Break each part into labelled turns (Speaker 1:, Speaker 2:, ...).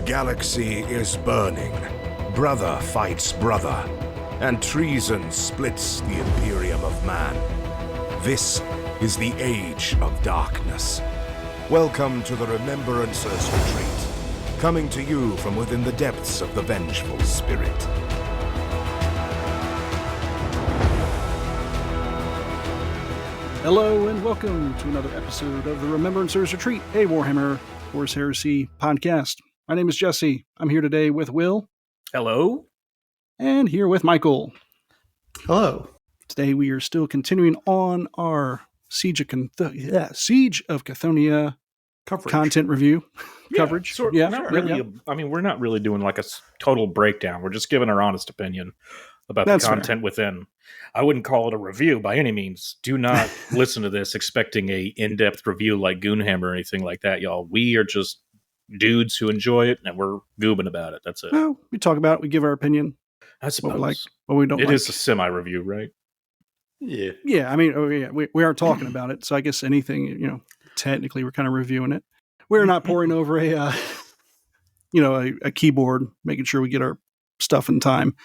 Speaker 1: galaxy is burning. Brother fights brother, and treason splits the Imperium of Man. This is the Age of Darkness. Welcome to the Remembrancers retreat, coming to you from within the depths of the Vengeful Spirit.
Speaker 2: Hello and welcome to another episode of the Remembrancers Retreat, a Warhammer Horus Heresy podcast. My name is Jesse. I'm here today with Will.
Speaker 3: Hello.
Speaker 2: And here with Michael.
Speaker 4: Hello.
Speaker 2: Today we are still continuing on our Siege of Cthonia content review coverage.
Speaker 3: Not really. I mean, we're not really doing like a total breakdown. We're just giving our honest opinion about the content within. I wouldn't call it a review by any means. Do not listen to this expecting a in-depth review like Goonhammer or anything like that, y'all. We are just dudes who enjoy it, and we're goobing about it. That's it.
Speaker 2: Well, we talk about it. We give our opinion.
Speaker 3: I suppose.
Speaker 2: What we like, what we don't like.
Speaker 3: It is a semi-review, right?
Speaker 4: Yeah.
Speaker 2: Yeah, I mean, we are talking about it, so I guess anything, technically we're kind of reviewing it. We're not pouring over a keyboard, making sure we get our stuff in time.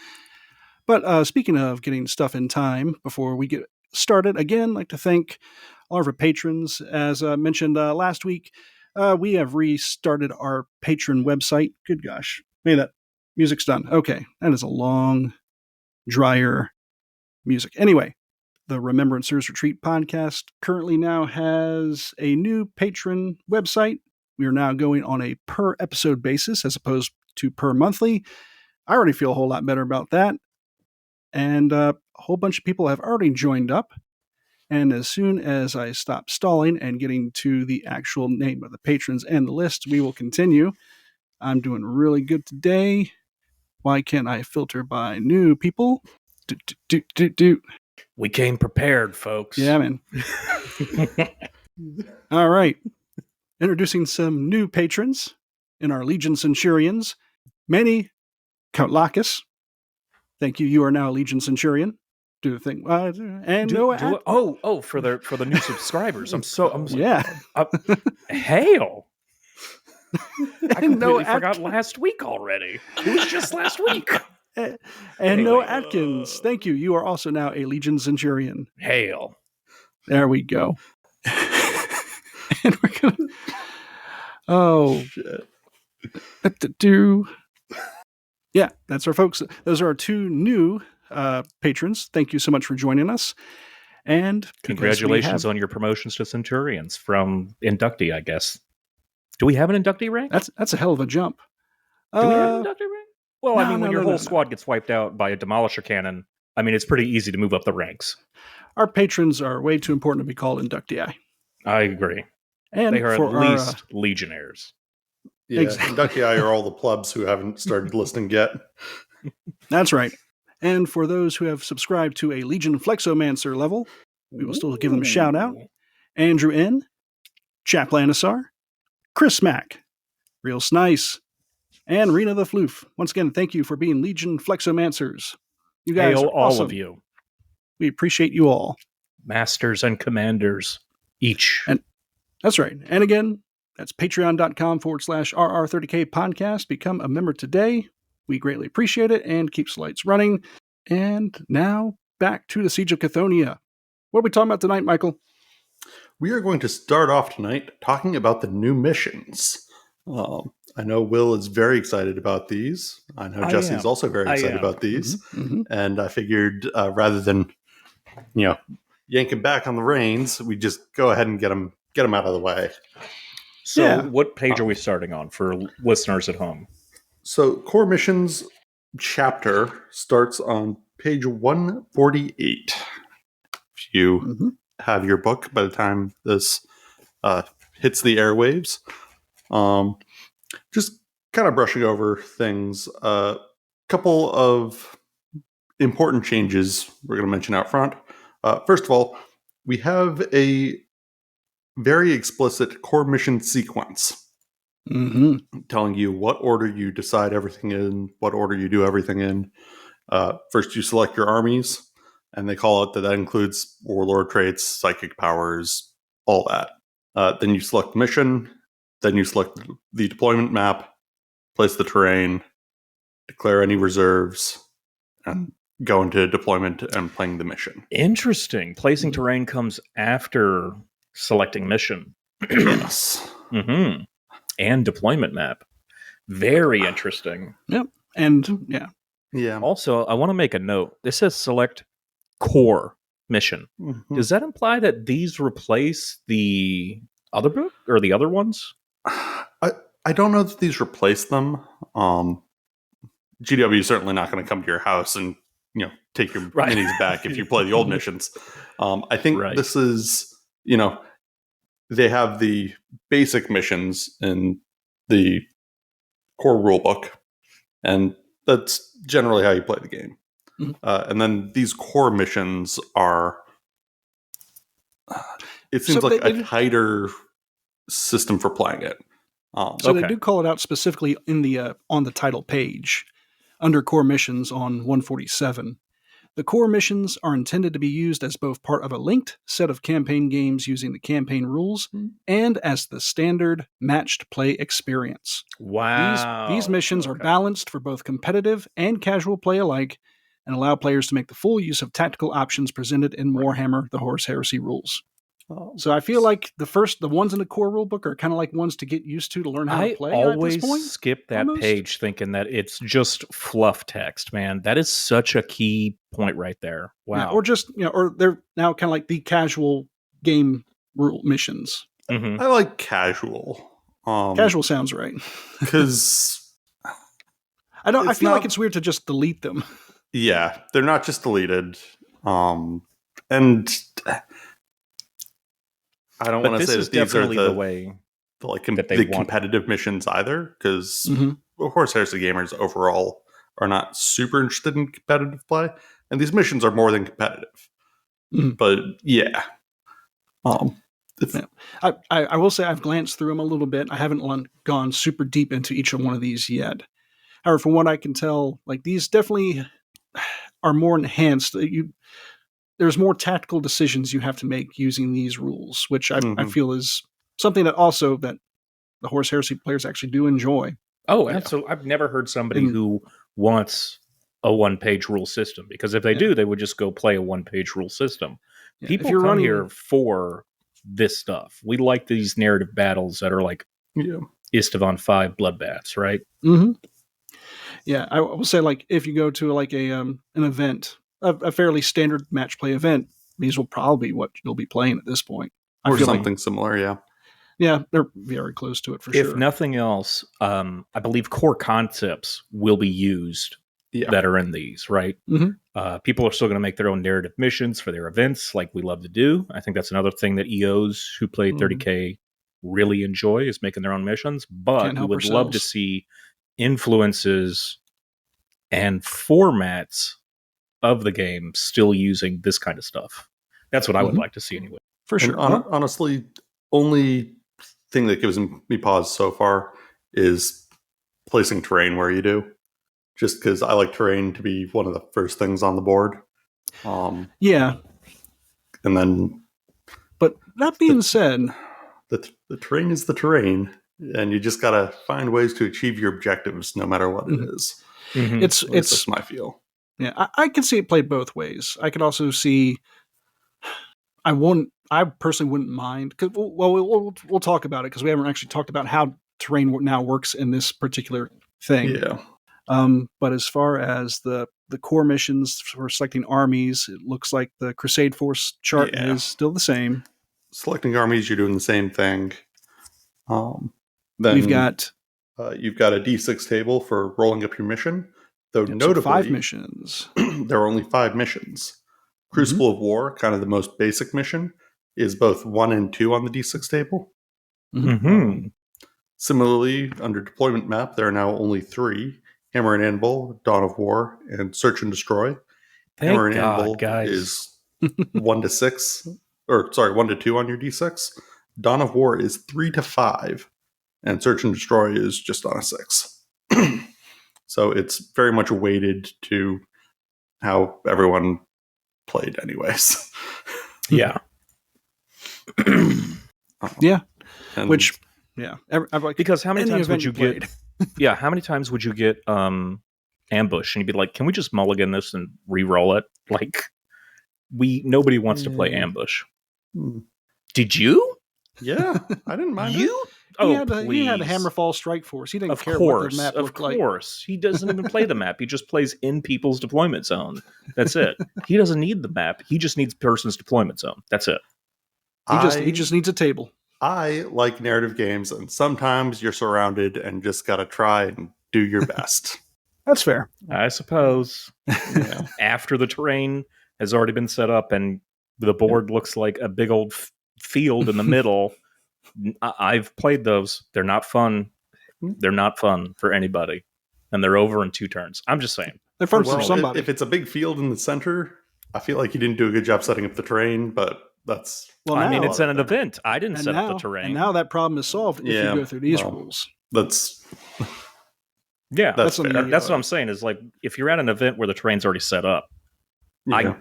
Speaker 2: But speaking of getting stuff in time, before we get started, again, I'd like to thank all of our patrons. As mentioned last week, we have restarted our patron website. Good gosh. Hey, that music's done. Okay, that is a long, drier music. Anyway, the Remembrancers Retreat podcast currently now has a new patron website. We are now going on a per episode basis as opposed to per monthly. I already feel a whole lot better about that. And a whole bunch of people have already joined up. And as soon as I stop stalling and getting to the actual name of the patrons and the list, we will continue. I'm doing really good today. Why can't I filter by new people?
Speaker 3: We came prepared, folks.
Speaker 2: Yeah, man. All right. Introducing some new patrons in our Legion Centurions. Manny Kautlakis. Thank you. You are now a Legion Centurion. Do the thing. And Noah.
Speaker 3: For the new subscribers.
Speaker 2: Yeah.
Speaker 3: Hail. I completely
Speaker 2: Noah
Speaker 3: forgot last week already. It was just last week.
Speaker 2: And Noah Atkins. Thank you. You are also now a Legion Centurion.
Speaker 3: Hail.
Speaker 2: There we go. And we're going to... Oh. Shit. Yeah, that's our folks. Those are our two new patrons. Thank you so much for joining us. And
Speaker 3: congratulations on your promotions to Centurions from inductee, I guess. Do we have an inductee rank?
Speaker 2: That's a hell of a jump.
Speaker 3: Do we have an inductee rank? Well, when your whole squad gets wiped out by a demolisher cannon, I mean, it's pretty easy to move up the ranks.
Speaker 2: Our patrons are way too important to be called inductee.
Speaker 3: I agree. And they are at least legionnaires.
Speaker 4: Yeah, exactly. Inductii are all the plebs who haven't started listening yet.
Speaker 2: That's right. And for those who have subscribed to a Legion Flexomancer level, we will still give them a shout out. Andrew N., Chaplanisar, Chris Mack, Real Snice, and Rena the Floof. Once again, thank you for being Legion Flexomancers. You guys are awesome.
Speaker 3: All of you.
Speaker 2: We appreciate you all.
Speaker 3: Masters and commanders, each.
Speaker 2: And that's right. And again, that's patreon.com/RR30K podcast. Become a member today. We greatly appreciate it and keeps the lights running. And now back to the Siege of Cthonia. What are we talking about tonight, Michael?
Speaker 4: We are going to start off tonight talking about the new missions. I know Will is very excited about these. I know Jesse is also very excited about these. Mm-hmm. And I figured rather than, yanking back on the reins, we just go ahead and get them out of the way.
Speaker 3: So what page are we starting on for listeners at home?
Speaker 4: So Core Missions chapter starts on page 148. If you have your book by the time this hits the airwaves. Just kind of brushing over things. A couple of important changes we're going to mention out front. First of all, we have a very explicit core mission sequence. Telling you what order you decide everything in, what order you do everything in. First, you select your armies, and they call it that includes warlord traits, psychic powers, all that. Then you select the mission, then you select the deployment map, place the terrain, declare any reserves, and go into deployment and playing the mission.
Speaker 3: Interesting. Placing terrain comes after selecting mission.
Speaker 4: Yes.
Speaker 3: Mm-hmm. And deployment map. Very interesting.
Speaker 2: Yep. And
Speaker 4: Yeah.
Speaker 3: Also, I want to make a note. This says select core mission.
Speaker 4: Mm-hmm.
Speaker 3: Does that imply that these replace the other book or the other ones?
Speaker 4: I don't know that these replace them. GW is certainly not going to come to your house and take your minis back if you play the old missions. I think this is they have the basic missions in the core rulebook, and that's generally how you play the game.
Speaker 2: Mm-hmm.
Speaker 4: And then these core missions are, it seems like a tighter system for playing it.
Speaker 2: So they do call it out specifically in the on the title page under core missions on 147. The core missions are intended to be used as both part of a linked set of campaign games using the campaign rules and as the standard matched play experience.
Speaker 3: Wow.
Speaker 2: These missions are balanced for both competitive and casual play alike and allow players to make the full use of tactical options presented in Warhammer, the Horus Heresy rules. So I feel like the ones in the core rulebook are kind of like ones to get used to learn how to play.
Speaker 3: I always skip that page thinking that it's just fluff text, man. That is such a key point right there. Wow.
Speaker 2: Yeah, or just, or they're now kind of like the casual game rule missions.
Speaker 4: Mm-hmm. I like casual.
Speaker 2: Casual sounds right.
Speaker 4: Because
Speaker 2: I feel like it's weird to just delete them.
Speaker 4: Yeah, they're not just deleted. And I don't want to say that these are the way the competitive missions either, because Horus Heresy gamers overall are not super interested in competitive play, and these missions are more than competitive. But yeah.
Speaker 2: I will say I've glanced through them a little bit. I haven't gone super deep into each one of these yet. However, from what I can tell, like these definitely are more enhanced. There's more tactical decisions you have to make using these rules, which I feel is something that the Horus Heresy players actually do enjoy.
Speaker 3: Oh, absolutely. I've never heard somebody who wants a one-page rule system, because if they do, they would just go play a one-page rule system. Yeah, people come here for this stuff. We like these narrative battles that are like Istvan 5 bloodbaths, right?
Speaker 2: Mm-hmm. Yeah, I will say, like, if you go to like an event, a fairly standard match play event, these will probably be what you'll be playing at this point.
Speaker 4: Or something similar, yeah.
Speaker 2: Yeah, they're very close to it for sure.
Speaker 3: If nothing else, I believe core concepts will be used that are in these, right?
Speaker 2: Mm-hmm.
Speaker 3: People are still going to make their own narrative missions for their events, like we love to do. I think that's another thing that EOs who play 30K really enjoy, is making their own missions. But we would love to see influences and formats of the game still using this kind of stuff. That's what I would like to see anyway.
Speaker 2: For sure.
Speaker 4: Honestly, only thing that gives me pause so far is placing terrain where you do. Just because I like terrain to be one of the first things on the board.
Speaker 2: Yeah.
Speaker 4: And then...
Speaker 2: But that being said...
Speaker 4: The terrain is the terrain, and you just got to find ways to achieve your objectives no matter what it is.
Speaker 2: Mm-hmm. It's
Speaker 4: my feel.
Speaker 2: Yeah, I can see it played both ways. I could also see... I personally wouldn't mind. We'll talk about it, because we haven't actually talked about how terrain now works in this particular thing.
Speaker 4: Yeah.
Speaker 2: But as far as the core missions for selecting armies, it looks like the Crusade Force chart is still the same.
Speaker 4: Selecting armies, you're doing the same thing. Then
Speaker 2: we've got
Speaker 4: you've got a D6 table for rolling up your mission. Though notably,
Speaker 2: 5 missions.
Speaker 4: There are only 5 missions. Crucible of War, kind of the most basic mission, is both 1 and 2 on the D6 table.
Speaker 3: Mm-hmm.
Speaker 4: Similarly, under deployment map, there are now only 3: Hammer and Anvil, Dawn of War, and Search and Destroy. Hammer and Anvil is 1 to 6, 1 to 2 on your D6. Dawn of War is 3 to 5, and Search and Destroy is just on a 6. So it's very much weighted to how everyone played anyways.
Speaker 3: Yeah.
Speaker 2: Yeah.
Speaker 4: And
Speaker 2: Which,
Speaker 3: because how many times would you get Yeah, how many times would you get ambush and you'd be like, can we just mulligan this and re-roll it? Like, nobody wants to play ambush. Did you?
Speaker 4: Yeah, I didn't mind it.
Speaker 2: He had a Hammerfall Strike Force. He didn't care what the map looked like.
Speaker 3: Of course. He doesn't even play the map. He just plays in people's deployment zone. That's it. He doesn't need the map. He just needs person's deployment zone. That's it.
Speaker 2: He just needs a table.
Speaker 4: I like narrative games, and sometimes you're surrounded and just got to try and do your best.
Speaker 2: That's fair.
Speaker 3: I suppose. Yeah. After the terrain has already been set up and the board looks like a big old field in the middle. I've played those. They're not fun. They're not fun for anybody. And they're over in 2 turns. I'm just saying.
Speaker 2: They're fun for somebody.
Speaker 4: If it's a big field in the center, I feel like you didn't do a good job setting up the terrain, but that's...
Speaker 2: Well,
Speaker 3: I mean, it's an event. I didn't set up the terrain.
Speaker 2: And now that problem is solved if you go through these rules.
Speaker 4: That's...
Speaker 3: Yeah, that's what I'm saying is like, if you're at an event where the terrain's already set up, I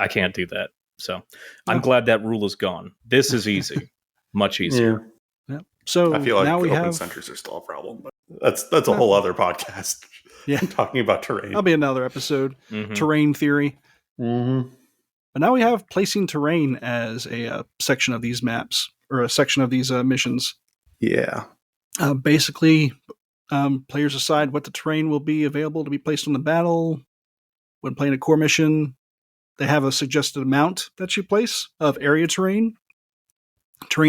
Speaker 3: can't do that. So I'm glad that rule is gone. This is easy. Much easier.
Speaker 2: Yeah. So
Speaker 4: I feel like
Speaker 2: now we
Speaker 4: open
Speaker 2: have
Speaker 4: centers are still a problem, but that's a whole other podcast.
Speaker 2: Yeah,
Speaker 4: talking about terrain.
Speaker 2: That'll be another episode.
Speaker 3: Mm-hmm.
Speaker 2: Terrain theory.
Speaker 4: Mm-hmm.
Speaker 2: But now we have placing terrain as a section of these maps or a section of these missions.
Speaker 4: Yeah.
Speaker 2: Basically, players decide what the terrain will be available to be placed on the battle when playing a core mission. They have a suggested amount that you place of area terrain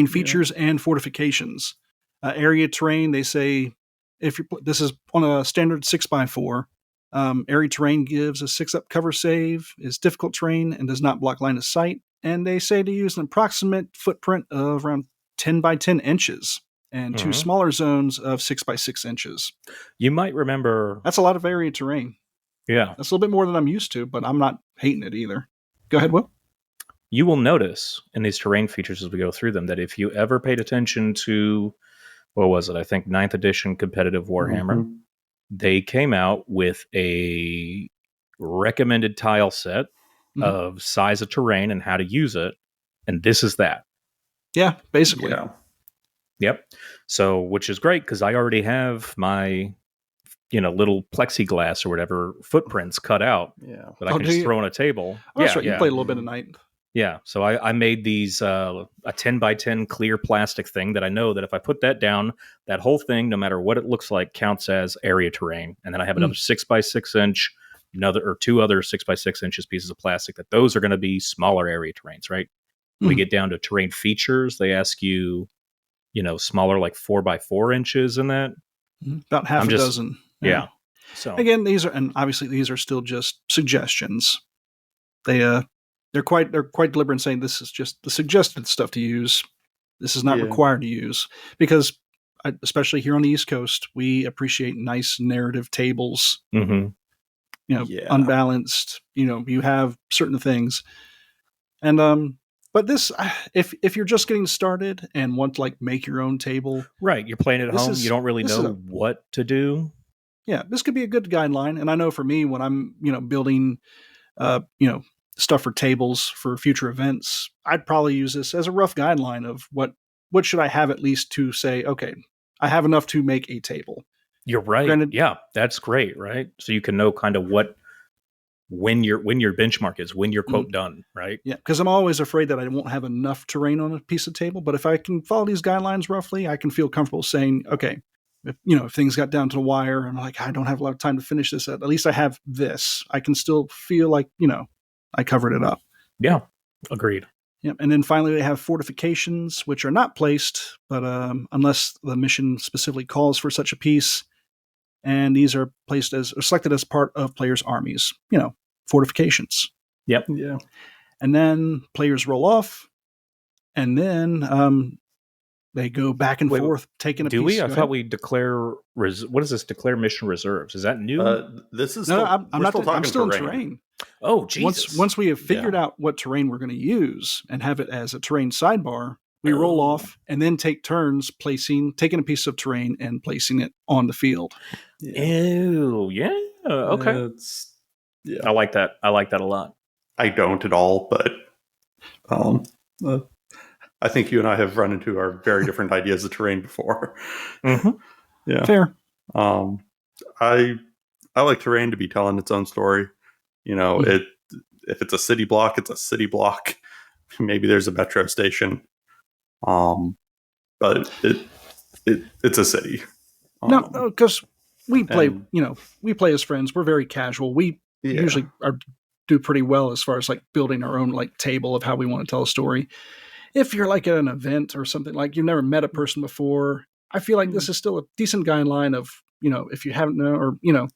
Speaker 2: features, and fortifications. Area terrain, they say, this is on a standard 6x4. Area terrain gives a 6-up cover save, is difficult terrain, and does not block line of sight. And they say to use an approximate footprint of around 10 by 10 inches and 2 smaller zones of 6 by 6 inches.
Speaker 3: You might remember...
Speaker 2: That's a lot of area terrain.
Speaker 3: Yeah.
Speaker 2: That's a little bit more than I'm used to, but I'm not hating it either. Go ahead, Will.
Speaker 3: You will notice in these terrain features as we go through them that if you ever paid attention to, what was it? I think 9th edition competitive Warhammer, they came out with a recommended tile set of size of terrain and how to use it. And this is that.
Speaker 2: Yeah, basically.
Speaker 4: Yeah.
Speaker 3: Yep. So, which is great because I already have my, little plexiglass or whatever footprints cut out that I can just throw on a table.
Speaker 2: Oh, that's right. You played a little bit of night.
Speaker 3: Yeah. So I made these a 10 by 10 clear plastic thing that I know that if I put that down, that whole thing, no matter what it looks like, counts as area terrain. And then I have another 6 by 6 inch, 2 other 6 by 6 inches pieces of plastic that those are going to be smaller area terrains, right? When we get down to terrain features, they ask you, smaller like 4 by 4 inches in that.
Speaker 2: About half a dozen.
Speaker 3: Yeah. So
Speaker 2: again, these are still just suggestions. They're quite deliberate in saying this is just the suggested stuff to use. This is not required to use because, especially here on the East Coast, we appreciate nice narrative tables. Unbalanced. You have certain things, and but this, if you're just getting started and want to make your own table,
Speaker 3: right? You're playing at home. You don't really know what to do.
Speaker 2: Yeah, this could be a good guideline. And I know for me, when I'm building, stuff for tables for future events, I'd probably use this as a rough guideline of what should I have at least to say, okay, I have enough to make a table.
Speaker 3: You're right. Granted, yeah, that's great, right? So you can know kind of when your benchmark is, when you're quote done, right?
Speaker 2: Yeah, because I'm always afraid that I won't have enough terrain on a piece of table. But if I can follow these guidelines roughly, I can feel comfortable saying, okay, if things got down to the wire and I don't have a lot of time to finish this, at least I have this. I can still feel like, I covered it up.
Speaker 3: Yeah, agreed.
Speaker 2: Yeah, and then finally they have fortifications, which are not placed, but unless the mission specifically calls for such a piece, and these are selected as part of players' armies. Fortifications.
Speaker 3: Yep.
Speaker 4: Yeah.
Speaker 2: And then players roll off, and then they go back and forth, taking a piece.
Speaker 3: Do we? I thought we declare. What is this? Declare mission reserves. Is that new?
Speaker 4: This is.
Speaker 2: I'm not. I'm still in terrain.
Speaker 3: Oh, Jesus.
Speaker 2: Once we have figured out what terrain we're going to use and have it as a terrain sidebar, we roll off and then take turns taking a piece of terrain and placing it on the field.
Speaker 3: Oh, yeah. Okay. I like that. I like that a lot.
Speaker 4: I don't at all, but I think you and I have run into our very different ideas of terrain before.
Speaker 2: Mm-hmm.
Speaker 4: Yeah.
Speaker 2: Fair.
Speaker 4: I like terrain to be telling its own story. If it's a city block, it's a city block. Maybe there's a metro station, but it's a city.
Speaker 2: No, because we play. We play as friends. We're very casual. We usually do pretty well as far as like building our own like table of how we want to tell a story. If you're like at an event or something, like you've never met a person before, I feel like this is still a decent guideline of, if you haven't known, or,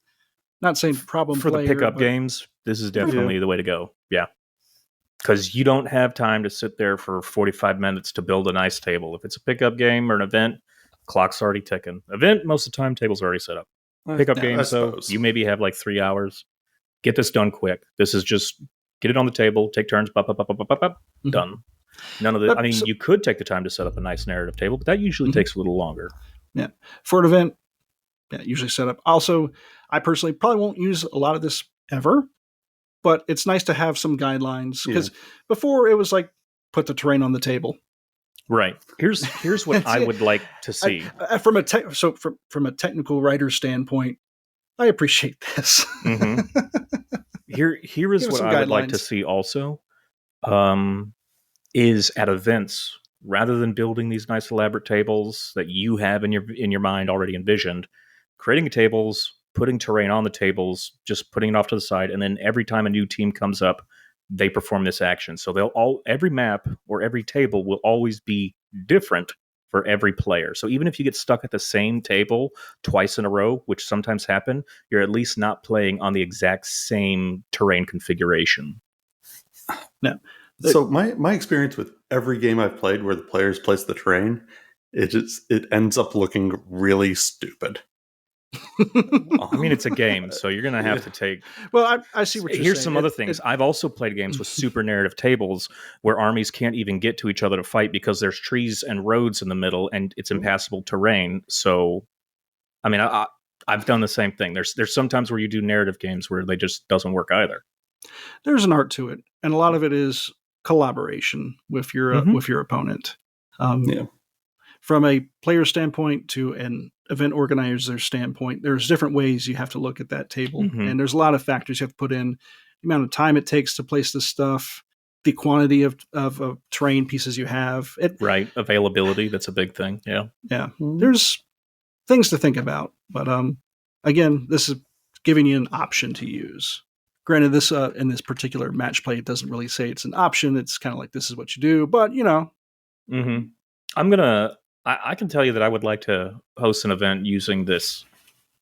Speaker 2: not saying problem
Speaker 3: for
Speaker 2: player,
Speaker 3: the pickup games, this is definitely the way to go. Yeah. Because you don't have time to sit there for 45 minutes to build a nice table. If it's a pickup game or an event, clock's already ticking. Event, most of the time, table's already set up. Pickup games, though, you maybe have like 3 hours. Get this done quick. This is just get it on the table, take turns, done. None of the. I mean, you could take the time to set up a nice narrative table, but that usually takes a little longer.
Speaker 2: Yeah, for an event, usually set up. Also, I personally probably won't use a lot of this ever, but it's nice to have some guidelines because before it was like put the terrain on the table.
Speaker 3: Right. Here's what I would like to see
Speaker 2: from a technical writer standpoint. I appreciate this.
Speaker 3: Here is what I would like to see also. Is at events, rather than building these nice elaborate tables that you have in your mind already envisioned, creating tables, putting terrain on the tables, just putting it off to the side, and then every time a new team comes up, they perform this action. So every map or every table will always be different for every player. So even if you get stuck at the same table twice in a row, which sometimes happen, you're at least not playing on the exact same terrain configuration.
Speaker 2: No.
Speaker 4: So my experience with every game I've played where the players place the terrain, it ends up looking really stupid.
Speaker 3: I mean, it's a game, so you're going to have to take...
Speaker 2: Well, I see what you're saying.
Speaker 3: Here's some other things. I've also played games with super narrative tables where armies can't even get to each other to fight because there's trees and roads in the middle and it's impassable terrain. So, I mean, I've done the same thing. There's sometimes where you do narrative games where they just doesn't work either.
Speaker 2: There's an art to it, and a lot of it is collaboration with your opponent. From a player standpoint to an event organizer standpoint, there's different ways you have to look at that table, and there's a lot of factors you have to put in: the amount of time it takes to place this stuff, the quantity of terrain pieces you have,
Speaker 3: availability. That's a big thing. Yeah.
Speaker 2: There's things to think about, but again, this is giving you an option to use. Granted, this in this particular match play, it doesn't really say it's an option. It's kind of like this is what you do, but
Speaker 3: I can tell you that I would like to host an event using this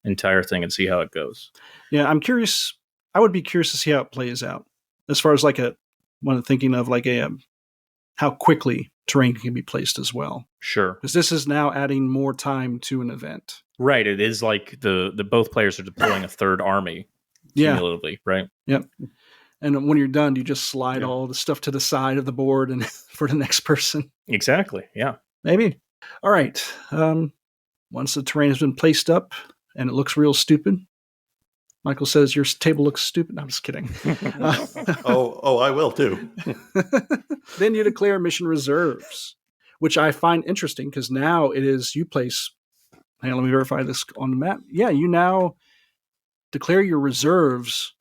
Speaker 3: entire thing and see how it goes.
Speaker 2: Yeah, I'm curious. I would be curious to see how it plays out as far as like when thinking of like how quickly terrain can be placed as well.
Speaker 3: Sure,
Speaker 2: because this is now adding more time to an event.
Speaker 3: Right. It is like the both players are deploying a third army. Cumulatively, right?
Speaker 2: Yep. And when you're done, you just slide all the stuff to the side of the board and for the next person.
Speaker 3: Exactly. Yeah.
Speaker 2: Maybe. All right. Once the terrain has been placed up and it looks real stupid, Michael says your table looks stupid. No, I'm just kidding.
Speaker 4: I will too.
Speaker 2: Then you declare mission reserves, which I find interesting because now it is you place. Hang on, let me verify this on the map. Yeah, you now declare your reserves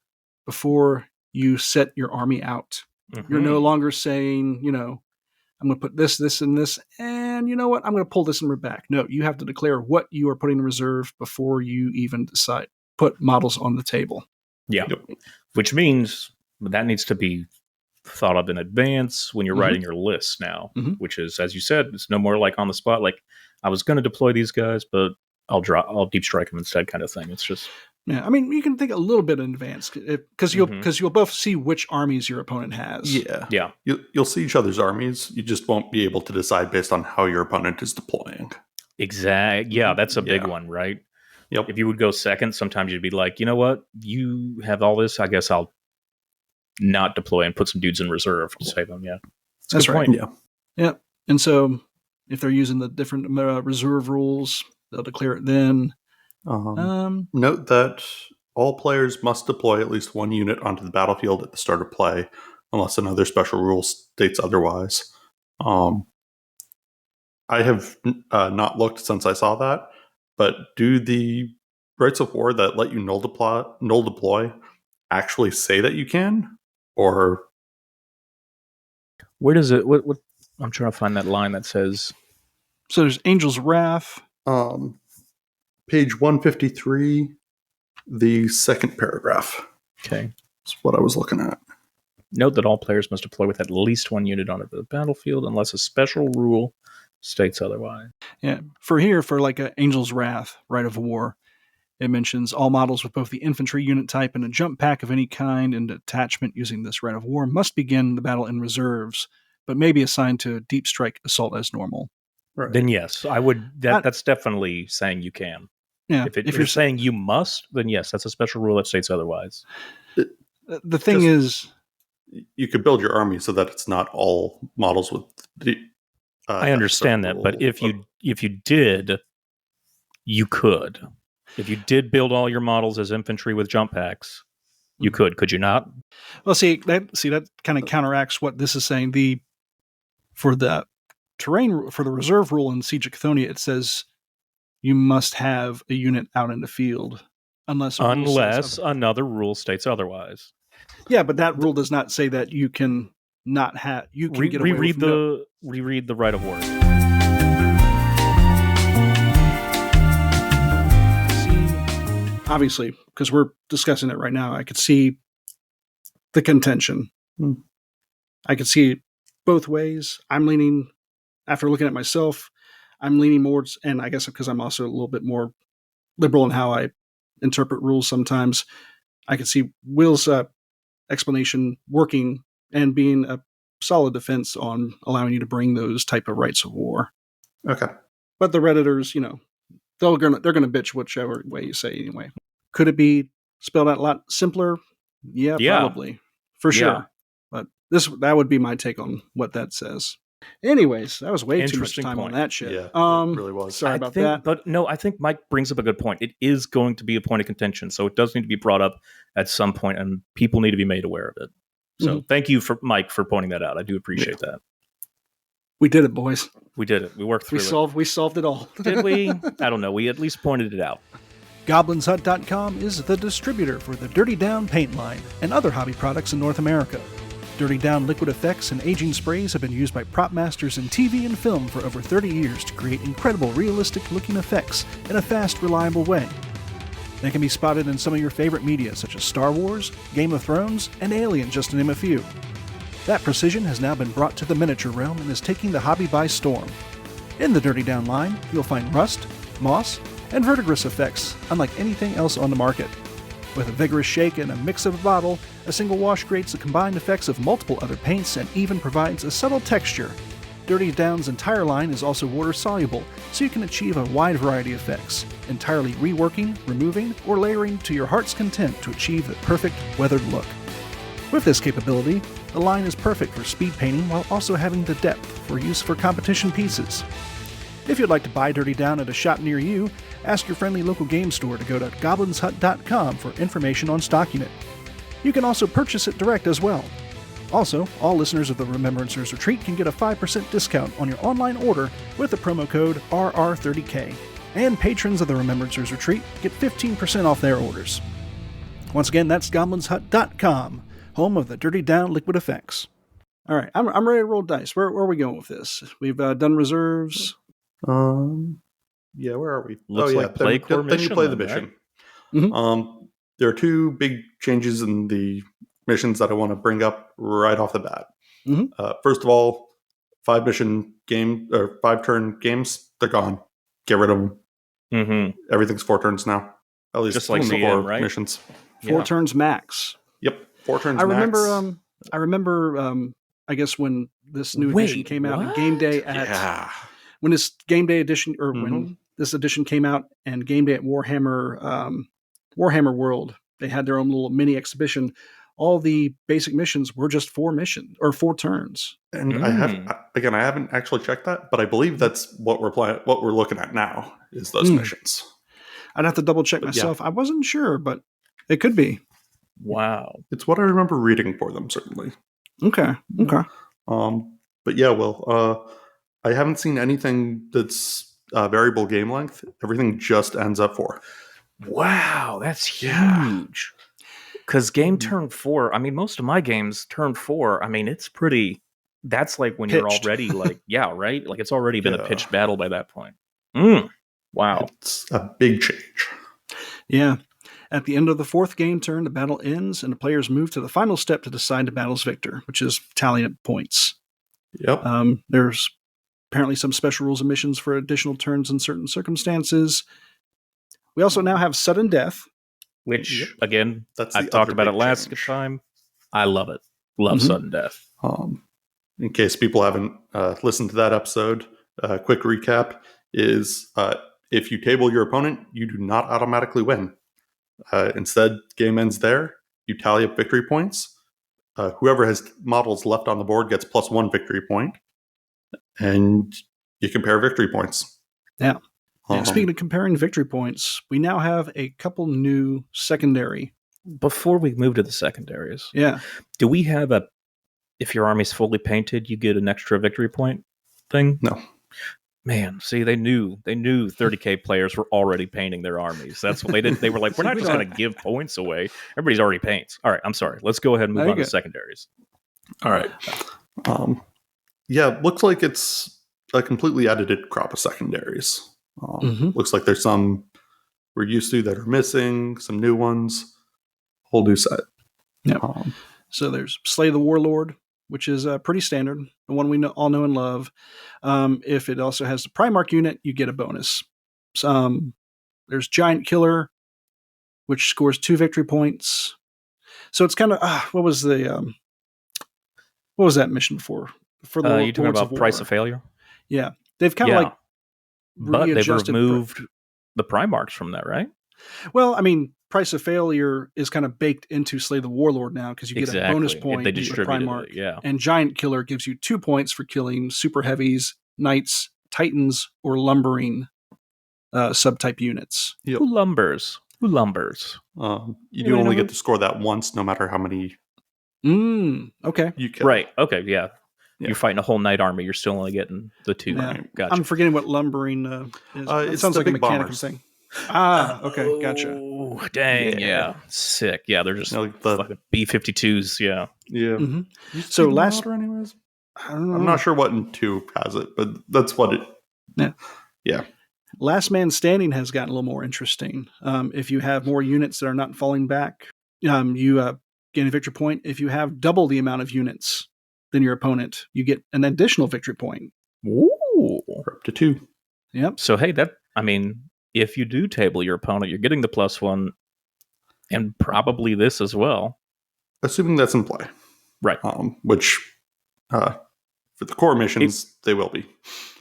Speaker 2: before you set your army out. You're no longer saying, I'm going to put this, and this, and you know what? I'm going to pull this and back. No, you have to declare what you are putting in reserve before you even decide. Put models on the table.
Speaker 3: Yeah. Yep. Which means that needs to be thought of in advance when you're writing your list now, which is, as you said, it's no more like on the spot. Like I was going to deploy these guys, but I'll deep strike them instead kind of thing. It's just...
Speaker 2: Yeah, I mean, you can think a little bit in advance because you'll both see which armies your opponent has.
Speaker 3: Yeah.
Speaker 4: You'll see each other's armies. You just won't be able to decide based on how your opponent is deploying.
Speaker 3: Exactly. Yeah, that's a big one, right?
Speaker 4: Yep.
Speaker 3: If you would go second, sometimes you'd be like, you know what? You have all this. I guess I'll not deploy and put some dudes in reserve to save them. Yeah,
Speaker 2: that's right.
Speaker 4: Point.
Speaker 2: Yeah. And so if they're using the different reserve rules, they'll declare it then.
Speaker 4: Note that all players must deploy at least one unit onto the battlefield at the start of play, unless another special rule states otherwise. I have not looked since I saw that, but do the rights of war that let you null deploy actually say that you can? Or
Speaker 3: where does it? What? I'm trying to find that line that says.
Speaker 2: So there's Angel's Wrath.
Speaker 4: Page 153, the second paragraph.
Speaker 3: Okay.
Speaker 4: That's what I was looking at.
Speaker 3: Note that all players must deploy with at least one unit onto the battlefield unless a special rule states otherwise.
Speaker 2: Yeah. For like a Angel's Wrath, Right of War, it mentions all models with both the infantry unit type and a jump pack of any kind and attachment using this Right of War must begin the battle in reserves, but may be assigned to Deep Strike Assault as normal.
Speaker 4: Right.
Speaker 3: Then yes, I would. That's definitely saying you can.
Speaker 2: Yeah.
Speaker 3: If you're saying you must, then yes, that's a special rule that states otherwise.
Speaker 2: The thing is,
Speaker 4: you could build your army so that it's not all models with the.
Speaker 3: I understand that, but if you did, you could. If you did build all your models as infantry with jump packs, you could you not?
Speaker 2: Well, that kind of counteracts what this is saying. For the reserve rule in Siege of Cthonia, it says you must have a unit out in the field unless
Speaker 3: another rule states otherwise.
Speaker 2: Yeah, but that rule does not say that you can not have. You can get away
Speaker 3: reread the Right of War.
Speaker 2: Obviously, because we're discussing it right now, I could see the contention. I could see it both ways. I'm leaning, after looking at myself, I'm leaning more, and I guess because I'm also a little bit more liberal in how I interpret rules sometimes, I could see Will's explanation working and being a solid defense on allowing you to bring those type of rights of war.
Speaker 4: Okay.
Speaker 2: But the Redditors, they're gonna bitch whichever way you say anyway. Could it be spelled out a lot simpler? Yeah. Probably. For sure.
Speaker 3: Yeah.
Speaker 2: But that would be my take on what that says. Anyways, that was way too much time on that shit.
Speaker 4: Yeah, it really was.
Speaker 2: Sorry about that.
Speaker 3: But no, I think Mike brings up a good point. It is going to be a point of contention, so it does need to be brought up at some point, and people need to be made aware of it. So thank you, Mike, for pointing that out. I do appreciate that.
Speaker 2: We did it, boys.
Speaker 3: We did it. We worked through it.
Speaker 2: We solved it all.
Speaker 3: Did we? I don't know. We at least pointed it out.
Speaker 2: GoblinsHut.com is the distributor for the Dirty Down paint line and other hobby products in North America. Dirty Down liquid effects and aging sprays have been used by prop masters in TV and film for over 30 years to create incredible realistic-looking effects in a fast, reliable way. They can be spotted in some of your favorite media such as Star Wars, Game of Thrones, and Alien, just to name a few. That precision has now been brought to the miniature realm and is taking the hobby by storm. In the Dirty Down line, you'll find rust, moss, and verdigris effects unlike anything else on the market. With a vigorous shake and a mix of a bottle, a single wash creates the combined effects of multiple other paints and even provides a subtle texture. Dirty Down's entire line is also water-soluble, so you can achieve a wide variety of effects, entirely reworking, removing, or layering to your heart's content to achieve the perfect weathered look. With this capability, the line is perfect for speed painting while also having the depth for use for competition pieces. If you'd like to buy Dirty Down at a shop near you, ask your friendly local game store to go to GoblinsHut.com for information on stocking it. You can also purchase it direct as well. Also, all listeners of the Remembrancers Retreat can get a 5% discount on your online order with the promo code RR30K. And patrons of the Remembrancers Retreat get 15% off their orders. Once again, that's GoblinsHut.com, home of the Dirty Down liquid effects. All right, I'm ready to roll dice. Where are we going with this? We've done reserves.
Speaker 4: Yeah, where are we?
Speaker 3: Looks like play core
Speaker 4: then you play the mission.
Speaker 2: Right? Mm-hmm.
Speaker 4: There are two big changes in the missions that I want to bring up right off the bat.
Speaker 2: Mm-hmm.
Speaker 4: First of all, 5-mission game or 5-turn games, they're gone. Get rid of them.
Speaker 3: Mm-hmm.
Speaker 4: Everything's 4 turns now. At least
Speaker 3: just like CM, right?
Speaker 4: Missions.
Speaker 2: 4 turns max.
Speaker 4: Yep, 4 turns.
Speaker 2: I remember. I guess when this new edition came out, and Game Day when this Game Day edition, or when this edition came out, and Game Day at Warhammer World, they had their own little mini exhibition. All the basic missions were just 4 turns.
Speaker 4: And I haven't actually checked that, but I believe that's what we're looking at now is those missions.
Speaker 2: I'd have to double check myself. Yeah. I wasn't sure, but it could be.
Speaker 3: Wow.
Speaker 4: It's what I remember reading for them, certainly.
Speaker 2: Okay.
Speaker 4: But yeah, well, I haven't seen anything that's variable game length, everything just ends up 4.
Speaker 3: Wow, that's huge. Because game turn 4, I mean, most of my games turn 4, I mean, it's pretty. That's like when you're
Speaker 2: Pitched.
Speaker 3: already like, yeah, right? Like it's already been a
Speaker 4: Yeah.
Speaker 3: pitched battle by that point. Wow.
Speaker 4: It's a big change.
Speaker 2: Yeah. At the end of the 4th game turn, the battle ends, and the players move to the final step to decide the battle's victor, which is tallying up points.
Speaker 4: Yep.
Speaker 2: There's apparently some special rules and missions for additional turns in certain circumstances. We also now have sudden death.
Speaker 3: Which, again,
Speaker 4: That's
Speaker 3: I
Speaker 4: the
Speaker 3: talked
Speaker 4: other
Speaker 3: about it
Speaker 4: big
Speaker 3: last
Speaker 4: change.
Speaker 3: time. I love it. Love sudden death.
Speaker 4: In case people haven't listened to that episode, a quick recap is if you table your opponent, you do not automatically win. Instead, game ends there. You tally up victory points. Whoever has models left on the board gets +1 victory point. And you compare victory points.
Speaker 2: Yeah. And speaking of comparing victory points, we now have a couple new secondary.
Speaker 3: Before we move to the secondaries,
Speaker 2: Yeah.
Speaker 3: do we have a, if your army's fully painted, you get an extra victory point thing?
Speaker 4: No.
Speaker 3: Man, see, they knew 30K players were already painting their armies. That's what they did. They were like, we're not just going to give points away. Everybody's already paints. All right, I'm sorry. Let's go ahead and move on to secondaries.
Speaker 4: All right. Yeah, looks like it's a completely edited crop of secondaries. Looks like there's some we're used to that are missing, some new ones, whole new set.
Speaker 2: Yep. So there's Slay the Warlord, which is pretty standard, the one we all know and love. If it also has the Primarch unit, you get a bonus. There's Giant Killer, which scores 2 victory points. So it's kind of what was that mission before? For the
Speaker 3: you talking about Price of Failure?
Speaker 2: Yeah, they've kind of
Speaker 3: but they've removed the Primarchs from that, right?
Speaker 2: Well, I mean, Price of Failure is kind of baked into Slay the Warlord now because you get a bonus point.
Speaker 3: They distributed
Speaker 2: Primarch,
Speaker 3: it, yeah.
Speaker 2: And Giant Killer gives you 2 points for killing super heavies, knights, titans, or lumbering subtype units.
Speaker 4: Yep.
Speaker 3: Who lumbers?
Speaker 4: You do only get to score that once, no matter how many.
Speaker 2: Okay.
Speaker 4: You kill.
Speaker 3: Right. Okay. Yeah. You're fighting a whole knight army. You're still only getting the 2.
Speaker 2: Yeah.
Speaker 3: Right? Gotcha.
Speaker 2: I'm forgetting what lumbering is. It sounds like a mechanical thing. Okay, gotcha.
Speaker 3: Oh, dang, yeah. Sick. Yeah, they're just like the B-52s, yeah.
Speaker 4: Yeah.
Speaker 2: Mm-hmm. So last...
Speaker 4: anyways?
Speaker 2: I don't know.
Speaker 4: I'm not sure what in 2 has it, but that's what it... Yeah.
Speaker 2: Last Man Standing has gotten a little more interesting. If you have more units that are not falling back, you gain a victory point. If you have double the amount of units than your opponent, you get an additional victory point.
Speaker 3: Ooh.
Speaker 4: Up to 2.
Speaker 2: Yep.
Speaker 3: So, hey, if you do table your opponent, you're getting the +1 and probably this as well.
Speaker 4: Assuming that's in play.
Speaker 3: Right.
Speaker 4: Which, for the core missions, they will be.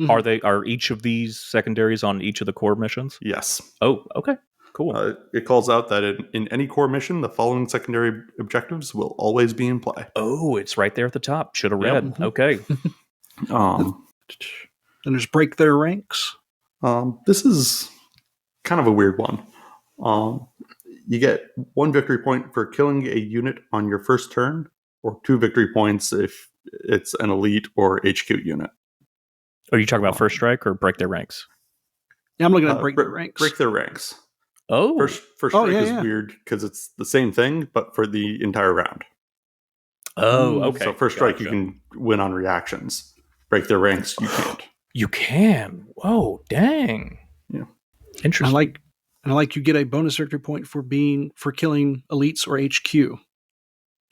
Speaker 3: Are each of these secondaries on each of the core missions?
Speaker 4: Yes.
Speaker 3: Oh, okay. Cool.
Speaker 4: It calls out that in any core mission, the following secondary objectives will always be in play.
Speaker 3: Oh, it's right there at the top. Should have read.
Speaker 2: Mm-hmm.
Speaker 3: Okay.
Speaker 2: And there's Break Their Ranks.
Speaker 4: This is kind of a weird one. You get 1 victory point for killing a unit on your first turn, or 2 victory points if it's an elite or HQ unit.
Speaker 3: Are you talking about First Strike or Break Their Ranks?
Speaker 2: Yeah, I'm looking at Break Their Ranks.
Speaker 4: Break Their Ranks.
Speaker 3: Oh.
Speaker 4: First Strike is weird because it's the same thing, but for the entire round.
Speaker 3: Oh, okay.
Speaker 4: So First Strike, you can win on reactions. Break Their Ranks, you can't.
Speaker 3: You can. Whoa, dang.
Speaker 4: Yeah.
Speaker 3: Interesting.
Speaker 2: I like you get a bonus victory point for killing elites or HQ.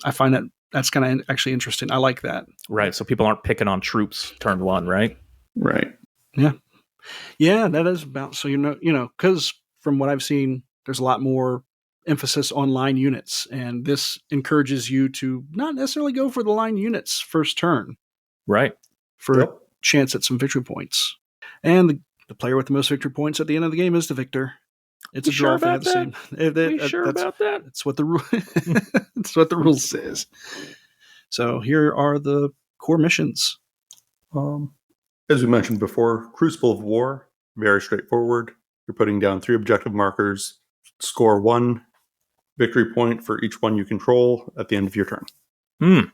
Speaker 2: I find that's kind of actually interesting. I like that.
Speaker 3: Right. So people aren't picking on troops turn 1, right?
Speaker 4: Right.
Speaker 2: Yeah. Yeah, that is about, so because from what I've seen, there's a lot more emphasis on line units, and this encourages you to not necessarily go for the line units first turn.
Speaker 3: Right.
Speaker 2: For a chance at some victory points. And the player with the most victory points at the end of the game is the victor. It's a draw.
Speaker 3: About that? About that?
Speaker 2: That's what the rule. That's what the rule says. So here are the core missions.
Speaker 4: As we mentioned before, Crucible of War, very straightforward. You're putting down 3 objective markers, score 1 victory point for each one you control at the end of your turn.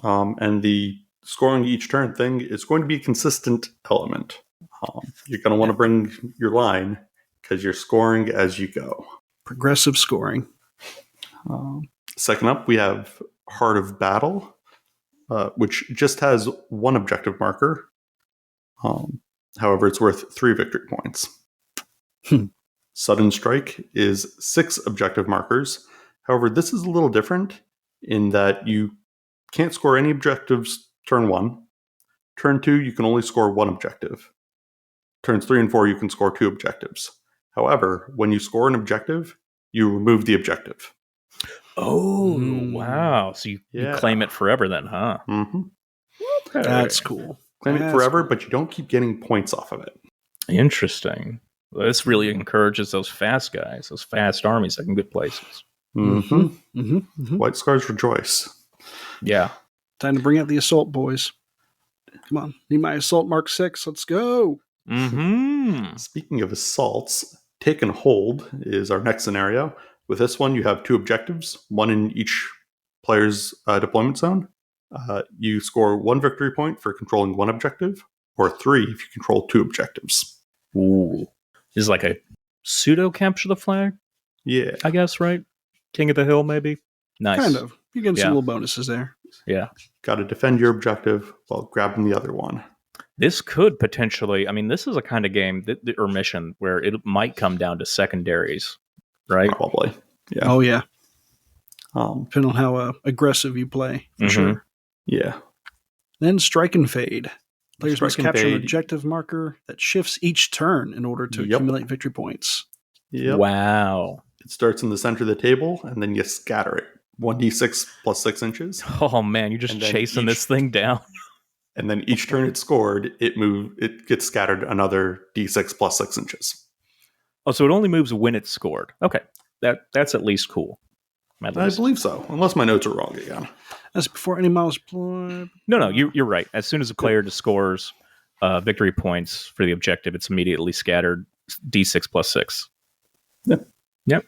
Speaker 4: And the scoring each turn thing is going to be a consistent element. You're going to want to bring your line because you're scoring as you go.
Speaker 2: Progressive scoring.
Speaker 4: Second up, we have Heart of Battle, which just has one objective marker. However, it's worth 3 victory points. Sudden Strike is 6 objective markers. However, this is a little different in that you can't score any objectives turn 1. Turn 2, you can only score 1 objective. Turns 3 and 4, you can score 2 objectives. However, when you score an objective, you remove the objective.
Speaker 3: Oh, wow. So you claim it forever then, huh?
Speaker 4: Mm-hmm.
Speaker 2: Okay. That's cool.
Speaker 4: Claim it forever, but you don't keep getting points off of it.
Speaker 3: Interesting. Well, this really encourages those fast guys, those fast armies that can get places.
Speaker 4: White Scars rejoice.
Speaker 3: Yeah.
Speaker 2: Time to bring out the assault boys. Come on. Need my assault mark 6. Let's go.
Speaker 4: Speaking of assaults, Take and Hold is our next scenario. With this one, you have 2 objectives, 1 in each player's deployment zone. You score 1 victory point for controlling 1 objective, or 3 if you control 2 objectives.
Speaker 3: Ooh. This is like a pseudo capture the flag?
Speaker 4: Yeah.
Speaker 3: I guess, right? King of the Hill, maybe? Nice.
Speaker 2: Kind of. You're getting some little bonuses there.
Speaker 3: Yeah.
Speaker 4: Got to defend your objective while grabbing the other one.
Speaker 3: This could potentially, I mean, this is a kind of game or mission where it might come down to secondaries, right?
Speaker 4: Probably. Yeah.
Speaker 2: Oh, yeah. Depending on how aggressive you play, for sure.
Speaker 4: Yeah.
Speaker 2: Then Strike and Fade. Players must capture an
Speaker 4: Fade.
Speaker 2: objective marker that shifts each turn in order to accumulate victory points.
Speaker 4: Yep.
Speaker 3: Wow.
Speaker 4: It starts in the center of the table, and then you scatter it. 1d6 plus 6 inches.
Speaker 3: Oh, man, you're just chasing this thing down.
Speaker 4: And then each turn it's scored, it gets scattered another d6 plus 6 inches.
Speaker 3: Oh, so it only moves when it's scored. Okay. That's at least cool.
Speaker 4: I believe so, unless my notes are wrong again.
Speaker 2: That's before any models deployed.
Speaker 3: No, you're right. As soon as a player scores victory points for the objective, it's immediately scattered d6 plus 6. Yep.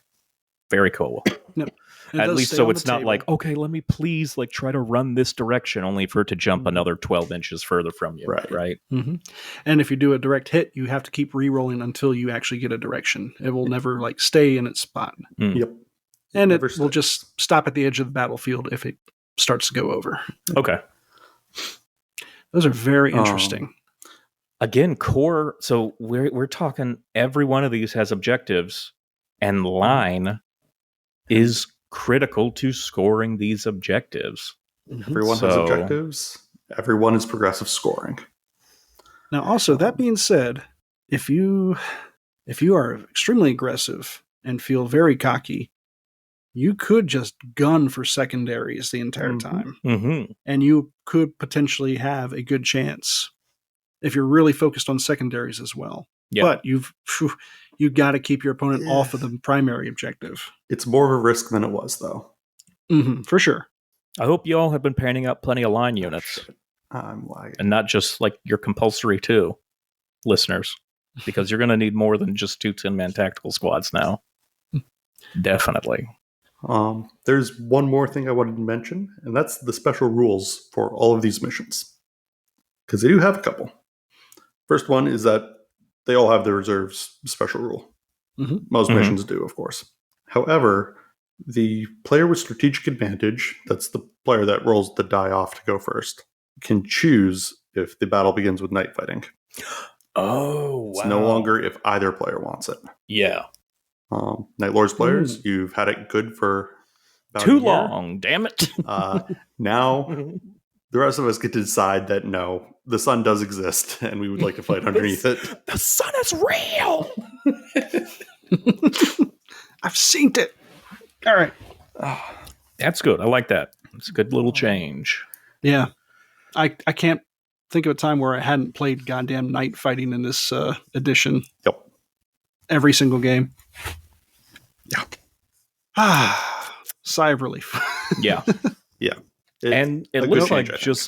Speaker 3: Very cool.
Speaker 2: Yep.
Speaker 3: At least so it's not like, okay, let me please try to run this direction only for it to jump another 12 inches further from you. Right.
Speaker 2: Mm-hmm. And if you do a direct hit, you have to keep re-rolling until you actually get a direction. It will never stay in its spot.
Speaker 4: Yep.
Speaker 2: And it will just stop at the edge of the battlefield if it starts to go over.
Speaker 3: Okay.
Speaker 2: Those are very interesting.
Speaker 3: Again, core. So we're talking every one of these has objectives, and line is critical to scoring these objectives.
Speaker 4: Everyone has objectives. Everyone is progressive scoring.
Speaker 2: Now, also, that being said, if you are extremely aggressive and feel very cocky, you could just gun for secondaries the entire time. And you could potentially have a good chance if you're really focused on secondaries as well. Yep. But you've got to keep your opponent off of the primary objective.
Speaker 4: It's more of a risk than it was, though.
Speaker 2: For sure.
Speaker 3: I hope you all have been painting up plenty of line units.
Speaker 4: I'm lying.
Speaker 3: And not just your compulsory 2, listeners. Because you're going to need more than just 2 10-man tactical squads now. Definitely.
Speaker 4: There's one more thing I wanted to mention, and that's the special rules for all of these missions. Because they do have a couple. First one is that they all have the reserves special rule. Most missions do, of course. However, the player with strategic advantage, that's the player that rolls the die off to go first, can choose if the battle begins with night fighting.
Speaker 3: Oh, wow.
Speaker 4: It's no longer if either player wants it.
Speaker 3: Yeah.
Speaker 4: Night Lords players, you've had it good for about
Speaker 3: too
Speaker 4: a year.
Speaker 3: long, damn it.
Speaker 4: Now, the rest of us get to decide that no, the sun does exist, and we would like to fight underneath it.
Speaker 3: The sun is real!
Speaker 2: I've seen it. All right.
Speaker 3: That's good. I like that. It's a good little change.
Speaker 2: Yeah. I can't think of a time where I hadn't played goddamn night fighting in this edition.
Speaker 4: Yep.
Speaker 2: Every single game.
Speaker 4: Yeah.
Speaker 2: Sigh of relief.
Speaker 3: Yeah.
Speaker 4: Yeah.
Speaker 3: And it looks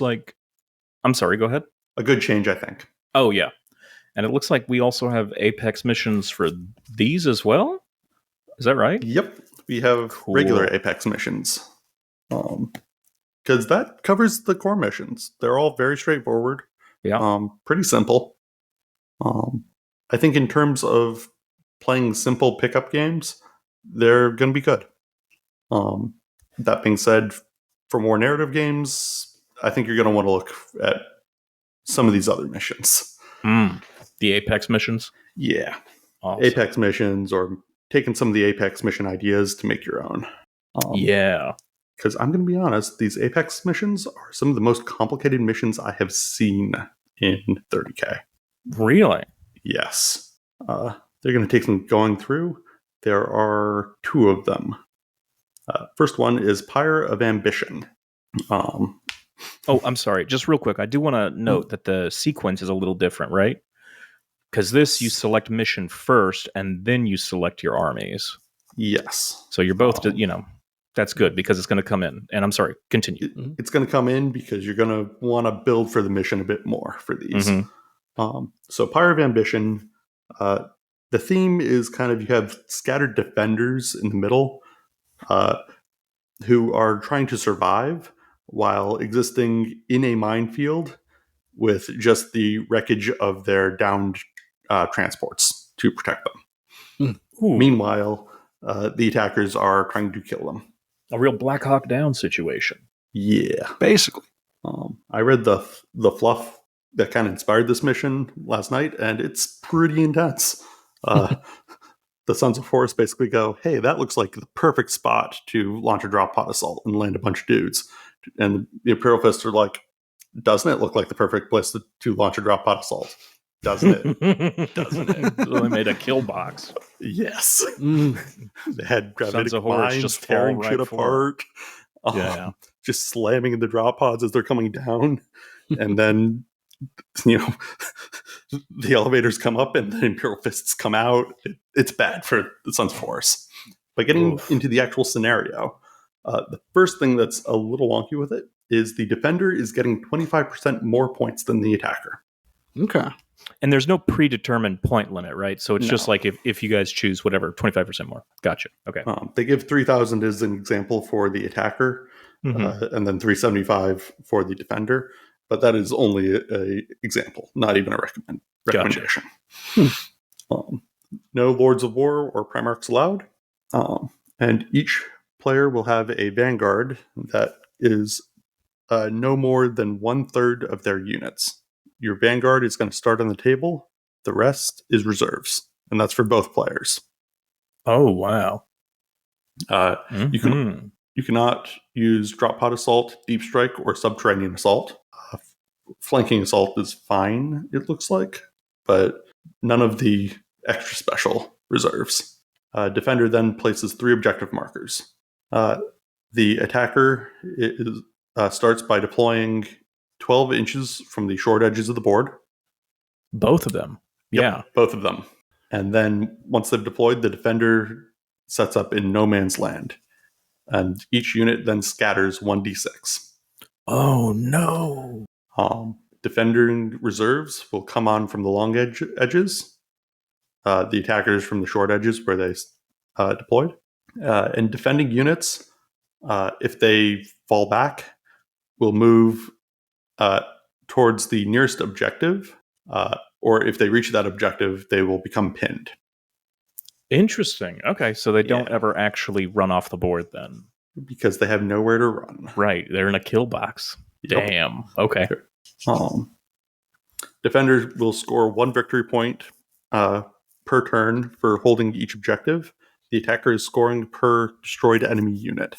Speaker 3: like I'm sorry, go ahead.
Speaker 4: A good change, I think.
Speaker 3: Oh, yeah. And it looks like we also have Apex missions for these as well? Is that right?
Speaker 4: Yep. We have regular Apex missions. Because that covers the core missions. They're all very straightforward.
Speaker 3: Yeah.
Speaker 4: Pretty simple. I think in terms of playing simple pickup games, they're going to be good. That being said, for more narrative games, I think you're going to want to look at some of these other missions.
Speaker 3: The Apex missions?
Speaker 4: Yeah.
Speaker 3: Awesome.
Speaker 4: Apex missions, or taking some of the Apex mission ideas to make your own.
Speaker 3: Yeah.
Speaker 4: Because I'm going to be honest, these Apex missions are some of the most complicated missions I have seen in 30K.
Speaker 3: Really?
Speaker 4: Yes. They're going to take some going through. There are 2 of them. First one is Pyre of Ambition.
Speaker 3: Oh, I'm sorry. Just real quick, I do want to note that the sequence is a little different, right? Because this, you select mission first, and then you select your armies.
Speaker 4: Yes.
Speaker 3: So you're both, that's good, because it's going to come in. And I'm sorry, continue.
Speaker 4: It's going to come in because you're going to want to build for the mission a bit more for these. So Pyre of Ambition, the theme is kind of, you have scattered defenders in the middle who are trying to survive while existing in a minefield with just the wreckage of their downed transports to protect them. Meanwhile, the attackers are trying to kill them.
Speaker 3: A real Black Hawk Down situation.
Speaker 4: Yeah.
Speaker 2: Basically.
Speaker 4: I read the fluff that kind of inspired this mission last night, and it's pretty intense. The Sons of Horus basically go, hey, that looks like the perfect spot to launch a drop pod assault and land a bunch of dudes. And the Imperial Fists are like, doesn't it look like the perfect place to launch a drop pod assault? Doesn't it? Doesn't it?
Speaker 3: So they made a kill box.
Speaker 4: Yes. They had gravitic mines
Speaker 3: just
Speaker 4: tearing
Speaker 3: fall
Speaker 4: shit
Speaker 3: right
Speaker 4: apart. Just slamming in the drop pods as they're coming down. And then, the elevators come up and the Imperial Fists come out. It's bad for the Sons of Horus. But getting into the actual scenario, the first thing that's a little wonky with it is the defender is getting 25% more points than the attacker.
Speaker 2: Okay.
Speaker 3: And there's no predetermined point limit, right? So it's just like if you guys choose whatever, 25% more. Gotcha. Okay.
Speaker 4: They give 3,000 as an example for the attacker, and then 375 for the defender. But that is only an example, not even a recommendation.
Speaker 3: Gotcha.
Speaker 4: No Lords of War or Primarchs allowed. And each player will have a vanguard that is no more than 1/3 of their units. Your vanguard is going to start on the table. The rest is reserves. And that's for both players.
Speaker 3: Oh, wow.
Speaker 4: You cannot use drop pod assault, deep strike, or subterranean assault. Flanking assault is fine, it looks like, but none of the extra special reserves. Defender then places 3 objective markers. The attacker starts by deploying 12 inches from the short edges of the board.
Speaker 3: Both of them? Yeah.
Speaker 4: Both of them. And then once they've deployed, the defender sets up in no man's land. And each unit then scatters 1d6.
Speaker 3: Oh, no.
Speaker 4: Defender reserves will come on from the long edges. The attackers from the short edges where they deployed. And defending units, if they fall back, will move towards the nearest objective. Or if they reach that objective, they will become pinned.
Speaker 3: Interesting. Okay, so they don't ever actually run off the board then.
Speaker 4: Because they have nowhere to run.
Speaker 3: Right, they're in a kill box.
Speaker 4: Yep.
Speaker 3: Damn. Okay.
Speaker 4: Defenders will score 1 victory point per turn for holding each objective. The attacker is scoring per destroyed enemy unit.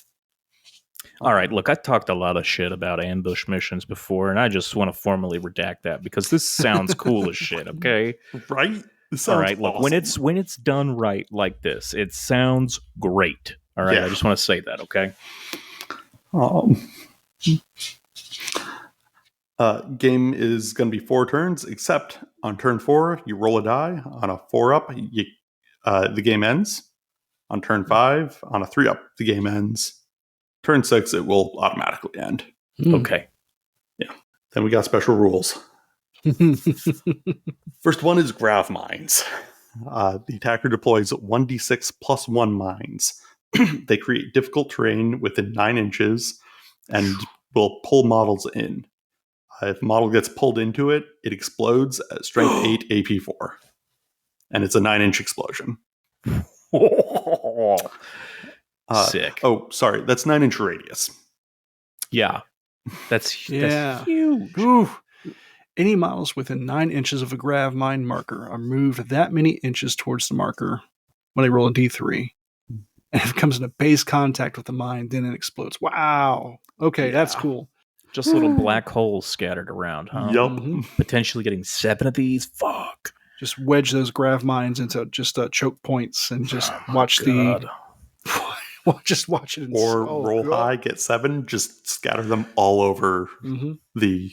Speaker 3: All right, look, I talked a lot of shit about ambush missions before, and I just want to formally redact that because this sounds cool as shit, okay?
Speaker 4: Right?
Speaker 3: All right, look, awesome. when it's done right like this, it sounds great. All right, I just want to say that, okay?
Speaker 4: Game is going to be 4 turns, except on turn 4, you roll a die. On a 4-up, the game ends. On turn 5, on a 3-up, the game ends. Turn 6, it will automatically end.
Speaker 3: Okay.
Speaker 4: Yeah. Then we got special rules. First one is grav mines. The attacker deploys 1d6 plus 1 mines. They create difficult terrain within 9 inches and will pull models in. If a model gets pulled into it, it explodes at strength 8 AP4. And it's a 9-inch explosion.
Speaker 3: Sick.
Speaker 4: Oh, sorry. That's 9-inch radius.
Speaker 3: Yeah. That's huge.
Speaker 2: Ooh. Any models within 9 inches of a grav mine marker are moved that many inches towards the marker when they roll a D3. And if it comes into base contact with the mine, then it explodes. Wow. Okay, that's cool.
Speaker 3: Just little black holes scattered around, huh?
Speaker 4: Yup.
Speaker 2: Mm-hmm.
Speaker 3: Potentially getting 7 of these. Fuck.
Speaker 2: Just wedge those grav mines into just choke points and just watch just watch it.
Speaker 4: Or roll high, get 7, just scatter them all over the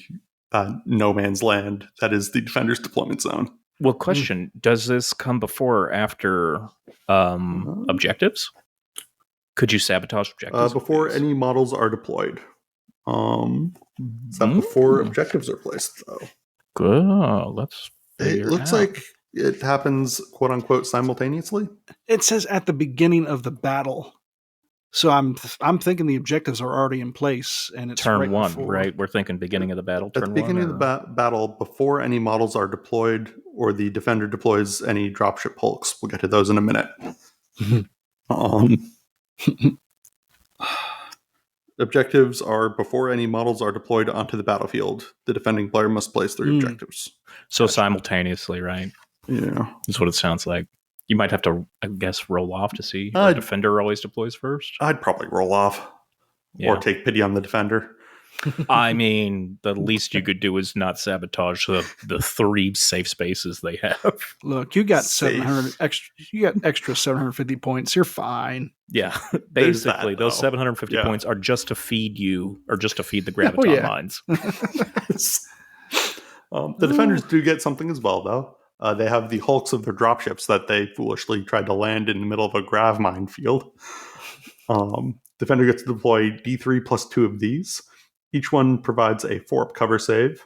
Speaker 4: no man's land that is the defender's deployment zone.
Speaker 3: Well, question, does this come before or after objectives? Could you sabotage objectives?
Speaker 4: Before any models are deployed. It's not before objectives are placed, though.
Speaker 3: Good.
Speaker 4: It looks like it happens, quote unquote, simultaneously.
Speaker 2: It says at the beginning of the battle. So I'm thinking the objectives are already in place, and it's
Speaker 3: turn
Speaker 2: right
Speaker 3: 1,
Speaker 2: before.
Speaker 3: Right? We're thinking beginning of the battle.
Speaker 4: At the beginning of the battle, before any models are deployed or the defender deploys any dropship hulks. We'll get to those in a minute. Objectives are before any models are deployed onto the battlefield. The defending player must place 3 objectives.
Speaker 3: So simultaneously, right?
Speaker 4: Yeah.
Speaker 3: That's what it sounds like. You might have to, I guess, roll off to see. The defender always deploys first.
Speaker 4: I'd probably roll off or take pity on the defender.
Speaker 3: I mean, the least you could do is not sabotage the 3 safe spaces they have.
Speaker 2: Look, you got 700 extra. You got extra 750 points. You're fine.
Speaker 3: Yeah, basically, those 750 points are just to feed you, or just to feed the graviton mines.
Speaker 4: The defenders do get something as well, though. They have the hulks of their dropships that they foolishly tried to land in the middle of a grav mine field. Defender gets to deploy D3 plus 2 of these. Each one provides a 4-up cover save.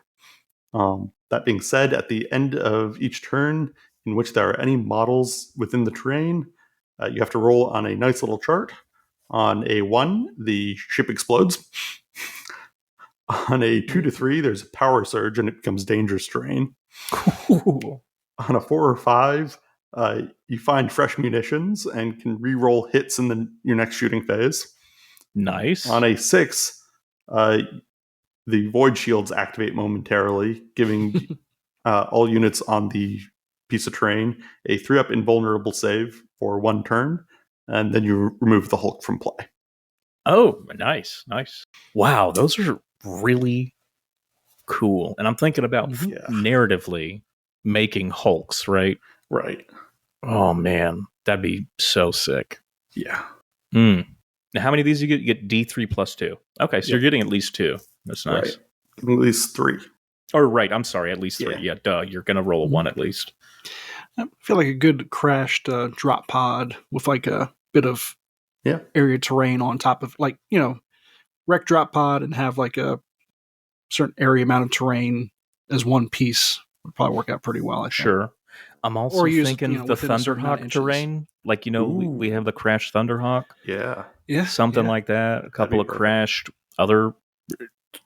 Speaker 4: That being said, at the end of each turn in which there are any models within the terrain, you have to roll on a nice little chart. On a 1, the ship explodes. On a 2 to 3, there's a power surge and it becomes dangerous terrain.
Speaker 3: Cool.
Speaker 4: On a 4 or 5, you find fresh munitions and can re-roll hits in your next shooting phase.
Speaker 3: Nice.
Speaker 4: On a 6, the void shields activate momentarily, giving all units on the piece of terrain a 3-up invulnerable save for 1 turn, and then you remove the Hulk from play.
Speaker 3: Oh, nice. Wow, those are really cool. And I'm thinking about narratively making Hulks, right?
Speaker 4: Right.
Speaker 3: Oh, man, that'd be so sick.
Speaker 4: Yeah.
Speaker 3: Now, how many of these you get? You get D3 plus 2. Okay, so you're getting at least 2. That's nice.
Speaker 4: Right. At least 3.
Speaker 3: Or right, I'm sorry, at least 3. Yeah, duh, you're going to roll a 1 at least.
Speaker 2: I feel like a good crashed drop pod with like a bit of area terrain on top of, like, wreck drop pod and have like a certain area amount of terrain as one piece would probably work out pretty well, I think.
Speaker 3: Sure. I'm also thinking the Thunderhawk terrain. Like, we have the crashed Thunderhawk.
Speaker 4: Yeah.
Speaker 3: Something like that. A couple of crashed other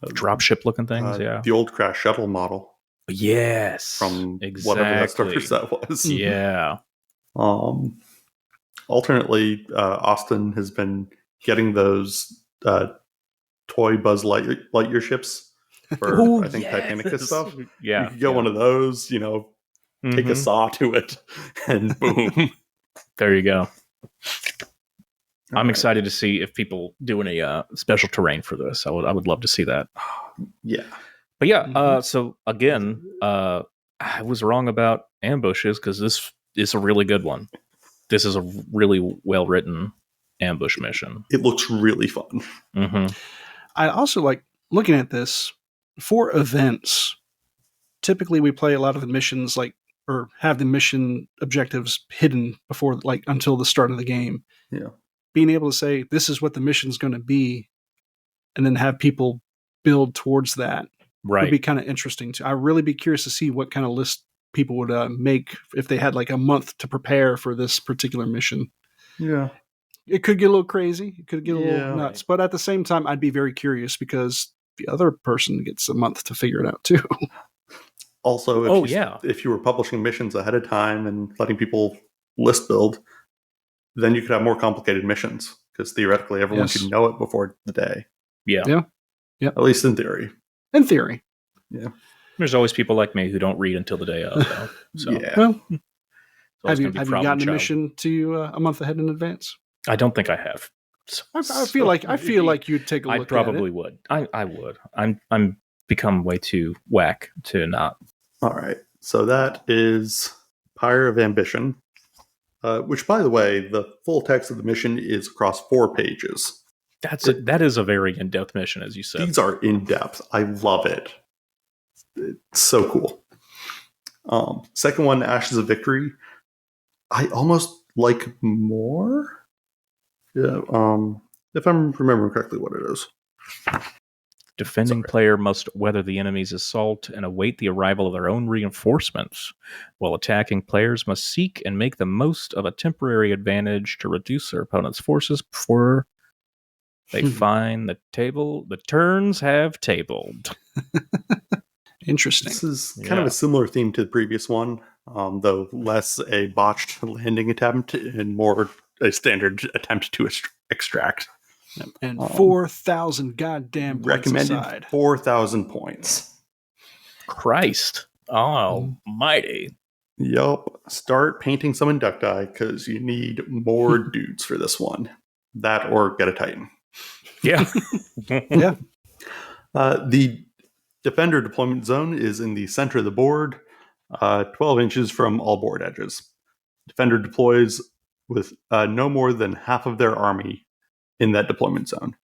Speaker 3: dropship looking things.
Speaker 4: The old crash shuttle model.
Speaker 3: Yes.
Speaker 4: From whatever that starter set was.
Speaker 3: Yeah.
Speaker 4: Alternately, Austin has been getting those toy Buzz Lightyear ships for, I think, Titanicus stuff.
Speaker 3: Yeah.
Speaker 4: You could get one of those, take a saw to it, and boom.
Speaker 3: There you go. I'm excited to see if people do any special terrain for this. I would love to see that.
Speaker 4: Yeah.
Speaker 3: But yeah, so again, I was wrong about ambushes because this is a really good one. This is a really well-written ambush mission.
Speaker 4: It looks really fun.
Speaker 3: Mm-hmm.
Speaker 2: I also like looking at this for events. Typically, we play a lot of the missions or have the mission objectives hidden before, until the start of the game.
Speaker 4: Yeah.
Speaker 2: Being able to say, this is what the mission's going to be, and then have people build towards that would be kind of interesting too. I'd really be curious to see what kind of list people would make if they had a month to prepare for this particular mission.
Speaker 4: Yeah.
Speaker 2: It could get a little crazy. It could get a little nuts. But at the same time, I'd be very curious because the other person gets a month to figure it out too.
Speaker 4: Also, if you were publishing missions ahead of time and letting people list build, then you could have more complicated missions because theoretically everyone should know it before the day.
Speaker 2: Yeah.
Speaker 4: At least in theory.
Speaker 2: In theory.
Speaker 4: Yeah.
Speaker 3: There's always people like me who don't read until the day of, though. So.
Speaker 4: Yeah.
Speaker 2: Well, have you gotten a mission to you a month ahead in advance?
Speaker 3: I don't think I have.
Speaker 2: I feel like you'd take a look.
Speaker 3: I probably would. I would. I'm become way too whack to not.
Speaker 4: All right. So that is Pyre of Ambition, which, by the way, the full text of the mission is across 4 pages.
Speaker 3: That is a very in-depth mission, as you said.
Speaker 4: These are in-depth. I love it. It's so cool. Second one, Ashes of Victory. I almost like more. Yeah. If I'm remembering correctly, what it is.
Speaker 3: Defending player must weather the enemy's assault and await the arrival of their own reinforcements, while attacking players must seek and make the most of a temporary advantage to reduce their opponent's forces before they find the table. The turns have tabled.
Speaker 2: Interesting.
Speaker 4: This is kind of a similar theme to the previous one, though less a botched landing attempt and more a standard attempt to extract.
Speaker 2: And 4,000 goddamn points
Speaker 4: recommended
Speaker 2: aside.
Speaker 4: 4,000 points.
Speaker 3: Christ almighty.
Speaker 4: Yup. Start painting some inducti because you need more dudes for this one. That or get a Titan.
Speaker 3: Yeah.
Speaker 2: Yeah.
Speaker 4: The Defender deployment zone is in the center of the board, 12 inches from all board edges. Defender deploys with no more than half of their army in that deployment zone.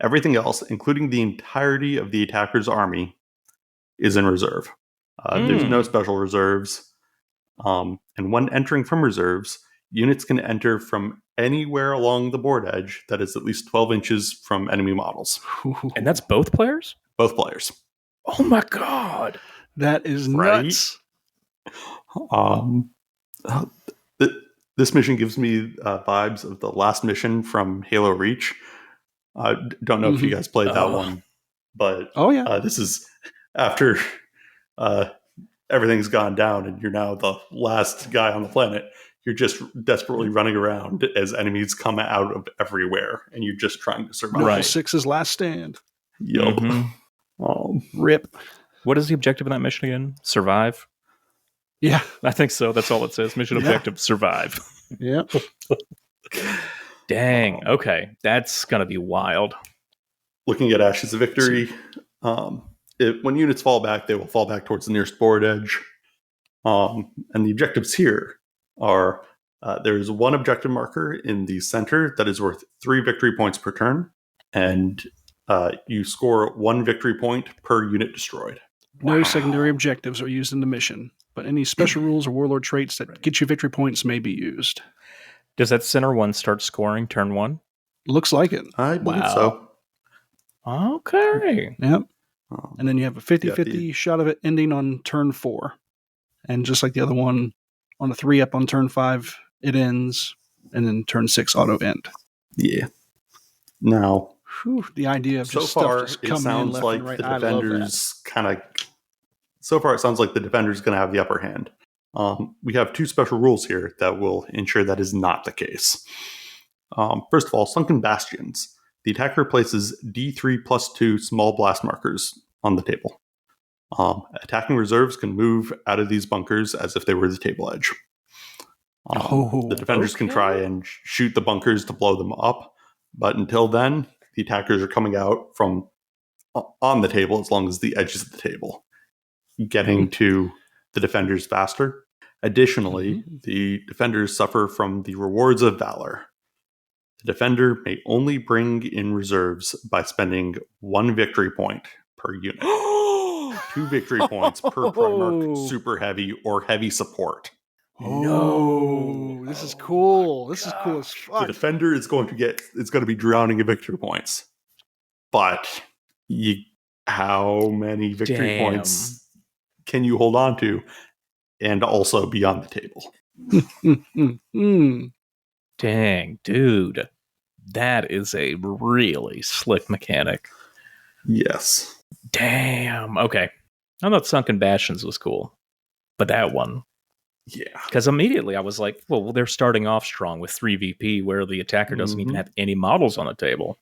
Speaker 4: Everything else, including the entirety of the attacker's army, is in reserve. There's no special reserves. And when entering from reserves, units can enter from anywhere along the board edge that is at least 12 inches from enemy models.
Speaker 3: And that's both players?
Speaker 4: Both players.
Speaker 3: Oh my god.
Speaker 2: That is nuts.
Speaker 4: This mission gives me vibes of the last mission from Halo Reach. I don't know if you guys played that one, but this is after everything's gone down and you're now the last guy on the planet. You're just desperately running around as enemies come out of everywhere, and you're just trying to survive.
Speaker 2: Right. 6's last stand.
Speaker 4: Yup.
Speaker 2: Rip.
Speaker 3: What is the objective of that mission again? Survive?
Speaker 2: Yeah.
Speaker 3: I think so. That's all it says. Mission objective, survive.
Speaker 2: Yeah.
Speaker 3: Dang. Okay. That's going to be wild.
Speaker 4: Looking at Ashes of Victory, when units fall back, they will fall back towards the nearest board edge. And the objectives here are there's one objective marker in the center that is worth 3 victory points per turn. And you score 1 victory point per unit destroyed.
Speaker 2: No secondary objectives are used in the mission, but any special rules or warlord traits that get you victory points may be used.
Speaker 3: Does that center one start scoring turn 1?
Speaker 2: Looks like it.
Speaker 4: I believe so.
Speaker 3: Okay.
Speaker 2: Yep. And then you have a 50-50 shot of it ending on turn 4. And just like the other one, on a 3-up on turn 5, it ends, and then turn 6 auto end.
Speaker 4: Yeah. Now,
Speaker 2: the idea of just
Speaker 4: so far,
Speaker 2: stuff just coming
Speaker 4: it sounds
Speaker 2: in left
Speaker 4: like
Speaker 2: and right.
Speaker 4: the defenders So far, it sounds like the defender's going to have the upper hand. We have 2 special rules here that will ensure that is not the case. First of all, Sunken Bastions. The attacker places D3+2 small blast markers on the table. Attacking reserves can move out of these bunkers as if they were the table edge. The defenders can try and shoot the bunkers to blow them up, but until then, the attackers are coming out from on the table as long as the edges of the table, getting to the defenders faster. Additionally, the defenders suffer from the rewards of valor. The defender may only bring in reserves by spending 1 victory point per unit. 2 victory points per Primarch, super heavy, or heavy support.
Speaker 2: No, this is cool. This is cool as fuck.
Speaker 4: The defender is going to be drowning in victory points. But how many victory points can you hold on to and also be on the table?
Speaker 3: Dang, dude. That is a really slick mechanic.
Speaker 4: Yes.
Speaker 3: Damn. Okay. I thought Sunken Bastions was cool, but that one.
Speaker 4: Yeah.
Speaker 3: Because immediately I was like, well, they're starting off strong with 3 VP where the attacker doesn't even have any models on the table.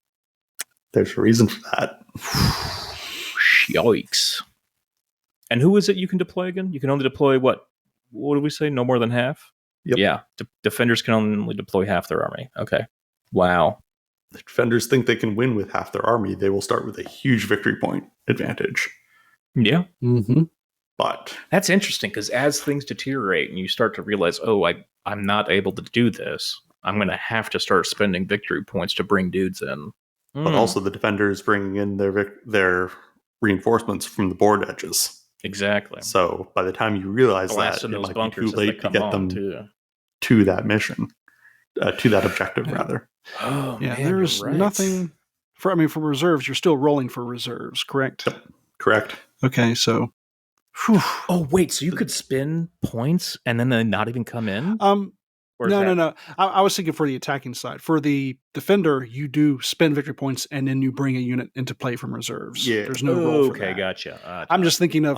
Speaker 4: There's a reason for that.
Speaker 3: Yikes. And who is it you can deploy again? You can only deploy what? What did we say? No more than half?
Speaker 4: Yep.
Speaker 3: Yeah. Defenders can only deploy half their army. Okay. Wow.
Speaker 4: If defenders think they can win with half their army, they will start with a huge victory point advantage.
Speaker 3: Yeah.
Speaker 2: Mm-hmm.
Speaker 4: But
Speaker 3: that's interesting because as things deteriorate and you start to realize, I'm not able to do this, I'm going to have to start spending victory points to bring dudes in.
Speaker 4: But also the defenders bringing in their reinforcements from the board edges.
Speaker 3: Exactly.
Speaker 4: So by the time you realize
Speaker 3: Blasting
Speaker 4: that, it
Speaker 3: those
Speaker 4: might be
Speaker 3: bunkers
Speaker 4: too late to get them to that mission, to that objective, rather.
Speaker 3: Oh,
Speaker 2: yeah,
Speaker 3: man,
Speaker 2: there's
Speaker 3: right.
Speaker 2: nothing for reserves. You're still rolling for reserves, correct?
Speaker 4: Yep. Correct.
Speaker 2: Okay, so. Whew.
Speaker 3: Oh wait, so you could spend points and then they not even come in?
Speaker 2: No. I was thinking for the attacking side. For the defender, you do spend victory points and then you bring a unit into play from reserves.
Speaker 4: Yeah.
Speaker 2: There's no roll for
Speaker 3: okay,
Speaker 2: that.
Speaker 3: gotcha.
Speaker 2: I'm just thinking of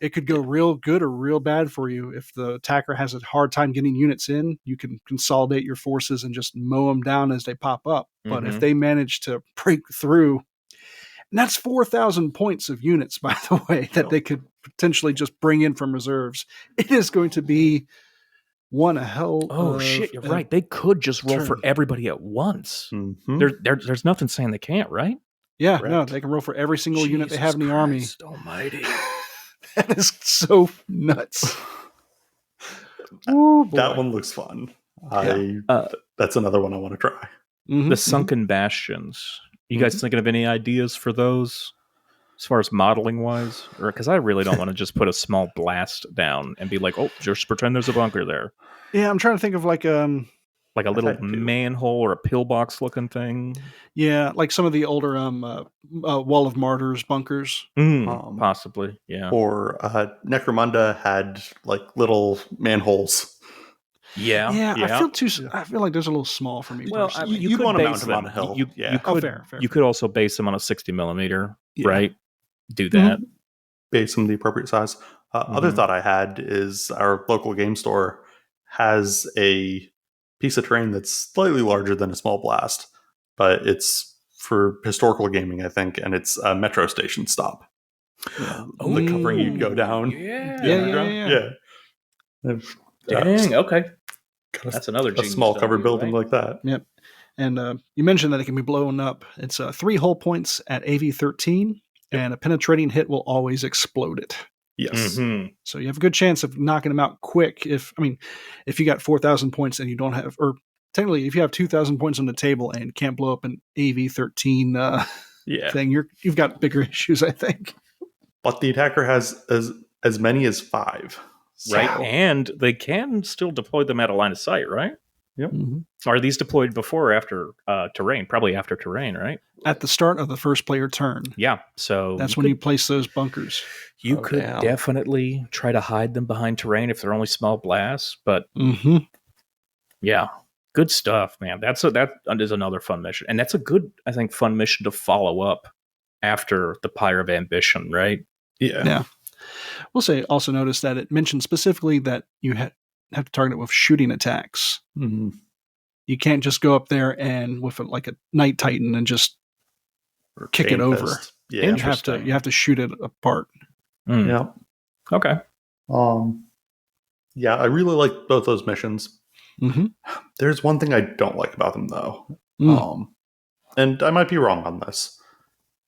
Speaker 2: it could go real good or real bad for you. If the attacker has a hard time getting units in, you can consolidate your forces and just mow them down as they pop up. But if they manage to break through, and that's 4,000 points of units, by the way, that they could potentially just bring in from reserves. It is going to be one hell.
Speaker 3: Oh shit! You're right. They could just roll for everybody at once.
Speaker 4: Mm-hmm.
Speaker 3: There's nothing saying they can't, right?
Speaker 2: Yeah,
Speaker 4: Correct.
Speaker 2: no, they can roll for every single unit they have in the
Speaker 3: Christ
Speaker 2: army.
Speaker 3: Almighty!
Speaker 2: That is so nuts. Ooh, boy.
Speaker 4: That one looks fun. That's another one I want to try.
Speaker 2: Mm-hmm.
Speaker 3: The Sunken Bastions. You guys thinking of any ideas for those, as far as modeling wise? Or because I really don't want to just put a small blast down and be like, oh, just pretend there's a bunker there.
Speaker 2: Yeah, I'm trying to think of like a
Speaker 3: little manhole or a pillbox looking thing.
Speaker 2: Yeah, like some of the older Wall of Martyrs bunkers.
Speaker 3: Possibly, yeah.
Speaker 4: Or Necromunda had like little manholes.
Speaker 3: Yeah.
Speaker 2: I feel like there's a little small for me.
Speaker 3: Well,
Speaker 2: personally.
Speaker 3: you could
Speaker 4: want to
Speaker 3: base
Speaker 4: mount them on a hill.
Speaker 3: You could,
Speaker 2: fair.
Speaker 3: You could also base them on a 60 millimeter,
Speaker 2: Yeah.
Speaker 3: right? Do that.
Speaker 4: Base them the appropriate size. Other thought I had is our local game store has a piece of terrain that's slightly larger than a small blast, but it's for historical gaming, I think, and it's a metro station stop. The covering you'd go down.
Speaker 2: Yeah.
Speaker 3: Dang, okay. That's another
Speaker 4: a small covered building like that.
Speaker 2: Yep. And you mentioned that it can be blown up. It's 3 hull points at AV-13, and a penetrating hit will always explode it.
Speaker 4: Yes.
Speaker 3: Mm-hmm.
Speaker 2: So you have a good chance of knocking them out quick. If you got 4,000 points and you don't have, or technically, if you have 2,000 points on the table and can't blow up an AV-13 thing, you've got bigger issues, I think.
Speaker 4: But the attacker has as many as 5.
Speaker 3: Right, and they can still deploy them at a line of sight, right?
Speaker 4: Yep.
Speaker 2: Mm-hmm.
Speaker 3: Are these deployed before or after terrain? Probably after terrain, right?
Speaker 2: At the start of the first player turn.
Speaker 3: Yeah, so
Speaker 2: that's when you place those bunkers.
Speaker 3: You could definitely try to hide them behind terrain if they're only small blasts, but yeah, good stuff, man. That is another fun mission, and that's a good, I think, fun mission to follow up after the Pyre of Ambition, right?
Speaker 2: Yeah. We'll say also notice that it mentioned specifically that you have to target it with shooting attacks.
Speaker 4: Mm-hmm.
Speaker 2: You can't just go up there and with a Night Titan and just kick it over.
Speaker 4: Yeah,
Speaker 2: you have to shoot it apart.
Speaker 4: Yeah.
Speaker 3: Okay.
Speaker 4: Yeah, I really like both those missions.
Speaker 2: Mm-hmm.
Speaker 4: There's one thing I don't like about them, though.
Speaker 2: Mm.
Speaker 4: And I might be wrong on this,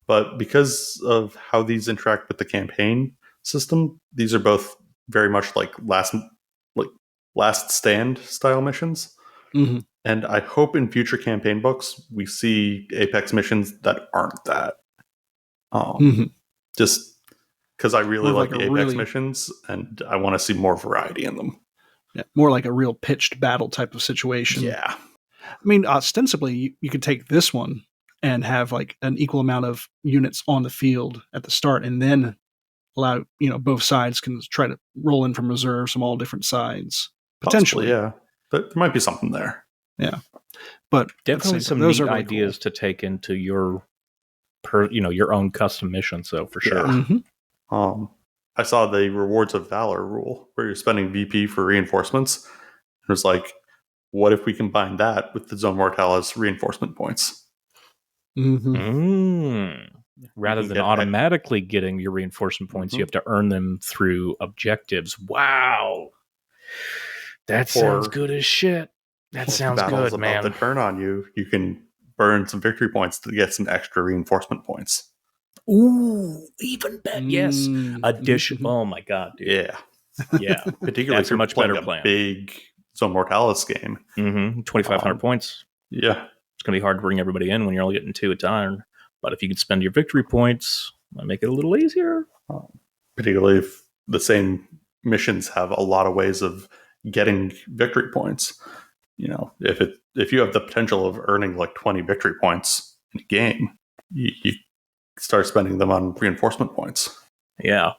Speaker 4: but because of how these interact with the campaign system, these are both very much like last stand style missions.
Speaker 2: Mm-hmm.
Speaker 4: And I hope in future campaign books we see Apex missions that aren't that. Just because I really like the Apex missions, and I want to see more variety in them.
Speaker 2: Yeah, more like a real pitched battle type of situation.
Speaker 4: Yeah.
Speaker 2: I mean, ostensibly, you could take this one and have like an equal amount of units on the field at the start, and then allow, both sides can try to roll in from reserves from all different sides. Potentially.
Speaker 4: Possibly, yeah. But there might be something there.
Speaker 2: Yeah. But
Speaker 3: definitely some neat ideas to take into your your own custom mission. So for sure.
Speaker 2: Mm-hmm.
Speaker 4: I saw the Rewards of Valor rule where you're spending VP for reinforcements. It was like, what if we combine that with the Zone Mortalis reinforcement points?
Speaker 2: Mm-hmm.
Speaker 3: Rather than automatically getting your reinforcement points, you have to earn them through objectives. Wow. That sounds good as shit. That sounds good, man.
Speaker 4: About to turn on you, you can burn some victory points to get some extra reinforcement points.
Speaker 3: Ooh, even better. Yes. Addition. Oh my god, dude.
Speaker 4: Yeah.
Speaker 3: Yeah.
Speaker 4: Particularly
Speaker 3: if you're much better plan.
Speaker 4: Big Zone Mortalis game.
Speaker 3: 2,500 points.
Speaker 4: Yeah.
Speaker 3: It's going to be hard to bring everybody in when you're only getting 2 at a time. But if you could spend your victory points, might make it a little easier.
Speaker 4: Particularly if the same missions have a lot of ways of getting victory points. If you have the potential of earning like 20 victory points in a game, you start spending them on reinforcement points.
Speaker 3: Yeah,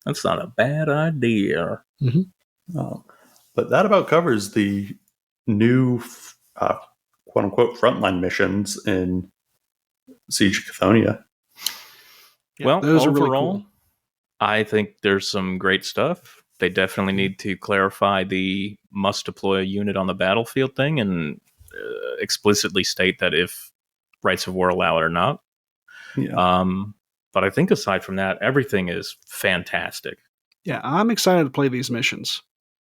Speaker 3: that's not a bad idea.
Speaker 4: But that about covers the new quote-unquote frontline missions in Siege of Cthonia.
Speaker 2: Yeah,
Speaker 3: well,
Speaker 2: those
Speaker 3: overall,
Speaker 2: are really cool.
Speaker 3: I think there's some great stuff. They definitely need to clarify the must deploy a unit on the battlefield thing and explicitly state that if Rights of War allow it or not.
Speaker 4: Yeah.
Speaker 3: But I think aside from that, everything is fantastic.
Speaker 2: Yeah, I'm excited to play these missions.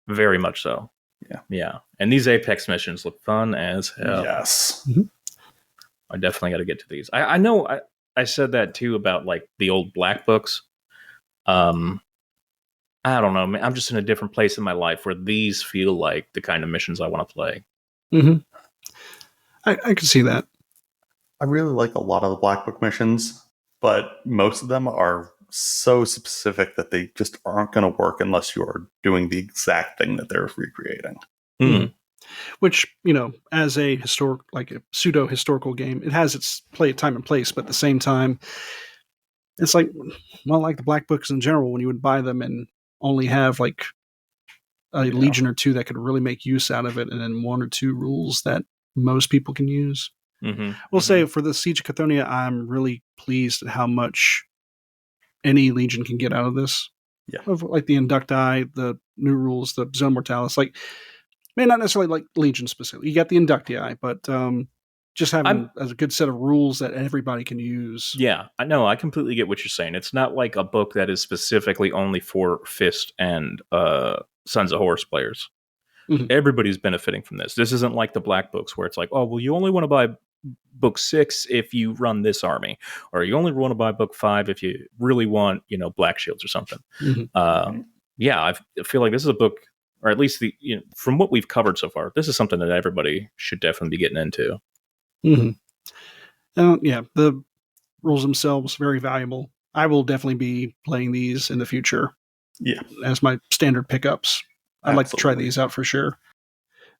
Speaker 3: Very much so. Yeah. And these Apex missions look fun as hell.
Speaker 4: Yes.
Speaker 3: I definitely got to get to these. I know I said that too about like the old black books. I don't know, man. I'm just in a different place in my life where these feel like the kind of missions I want to play.
Speaker 2: Mm-hmm. I can see that.
Speaker 4: I really like a lot of the Black Book missions, but most of them are so specific that they just aren't going to work unless you're doing the exact thing that they're recreating.
Speaker 2: Which, as a pseudo historical game, it has its time and place, but at the same time, it's like the Black Books in general, when you would buy them and only have like a legion or two that could really make use out of it, and then 1 or 2 rules that most people can use. We'll say for the Siege of Cthonia, I'm really pleased at how much any legion can get out of this.
Speaker 4: Yeah.
Speaker 2: Of like the Inducti, the new rules, the Zone Mortalis, may not necessarily like legion specifically. You got the Inducti, but just having a good set of rules that everybody can use.
Speaker 3: Yeah, I know. I completely get what you're saying. It's not like a book that is specifically only for Fist and Sons of Horus players. Everybody's benefiting from this. This isn't like the Black Books where it's like, oh, well, you only want to buy book 6 if you run this army, or you only want to buy book 5 if you really want, Black Shields or something. Yeah, I feel like this is a book, or at least from what we've covered so far, this is something that everybody should definitely be getting into.
Speaker 2: The rules themselves very valuable. I will definitely be playing these in the future.
Speaker 4: Yeah,
Speaker 2: as my standard pickups. I'd like to try these out for sure.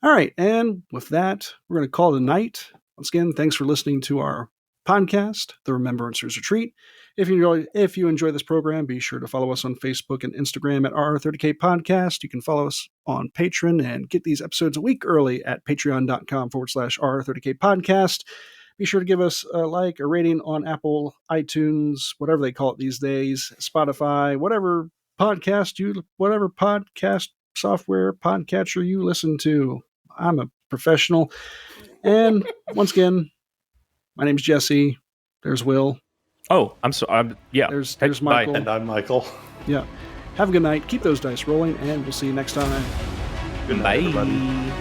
Speaker 2: All right, and with that, we're going to call it a night. Once again, thanks for listening to our podcast, The Remembrancers Retreat. If you enjoy this program, be sure to follow us on Facebook and Instagram at RR30K Podcast. You can follow us on Patreon and get these episodes a week early at patreon.com/RR30K Podcast. Be sure to give us a rating on Apple, iTunes, whatever they call it these days, Spotify, whatever podcast software podcatcher you listen to. I'm a professional. And once again, my name's Jesse. There's Will.
Speaker 3: Oh, yeah.
Speaker 2: There's Michael.
Speaker 4: Bye. And I'm Michael.
Speaker 2: Yeah. Have a good night. Keep those dice rolling, and we'll see you next time.
Speaker 4: Good night, everybody.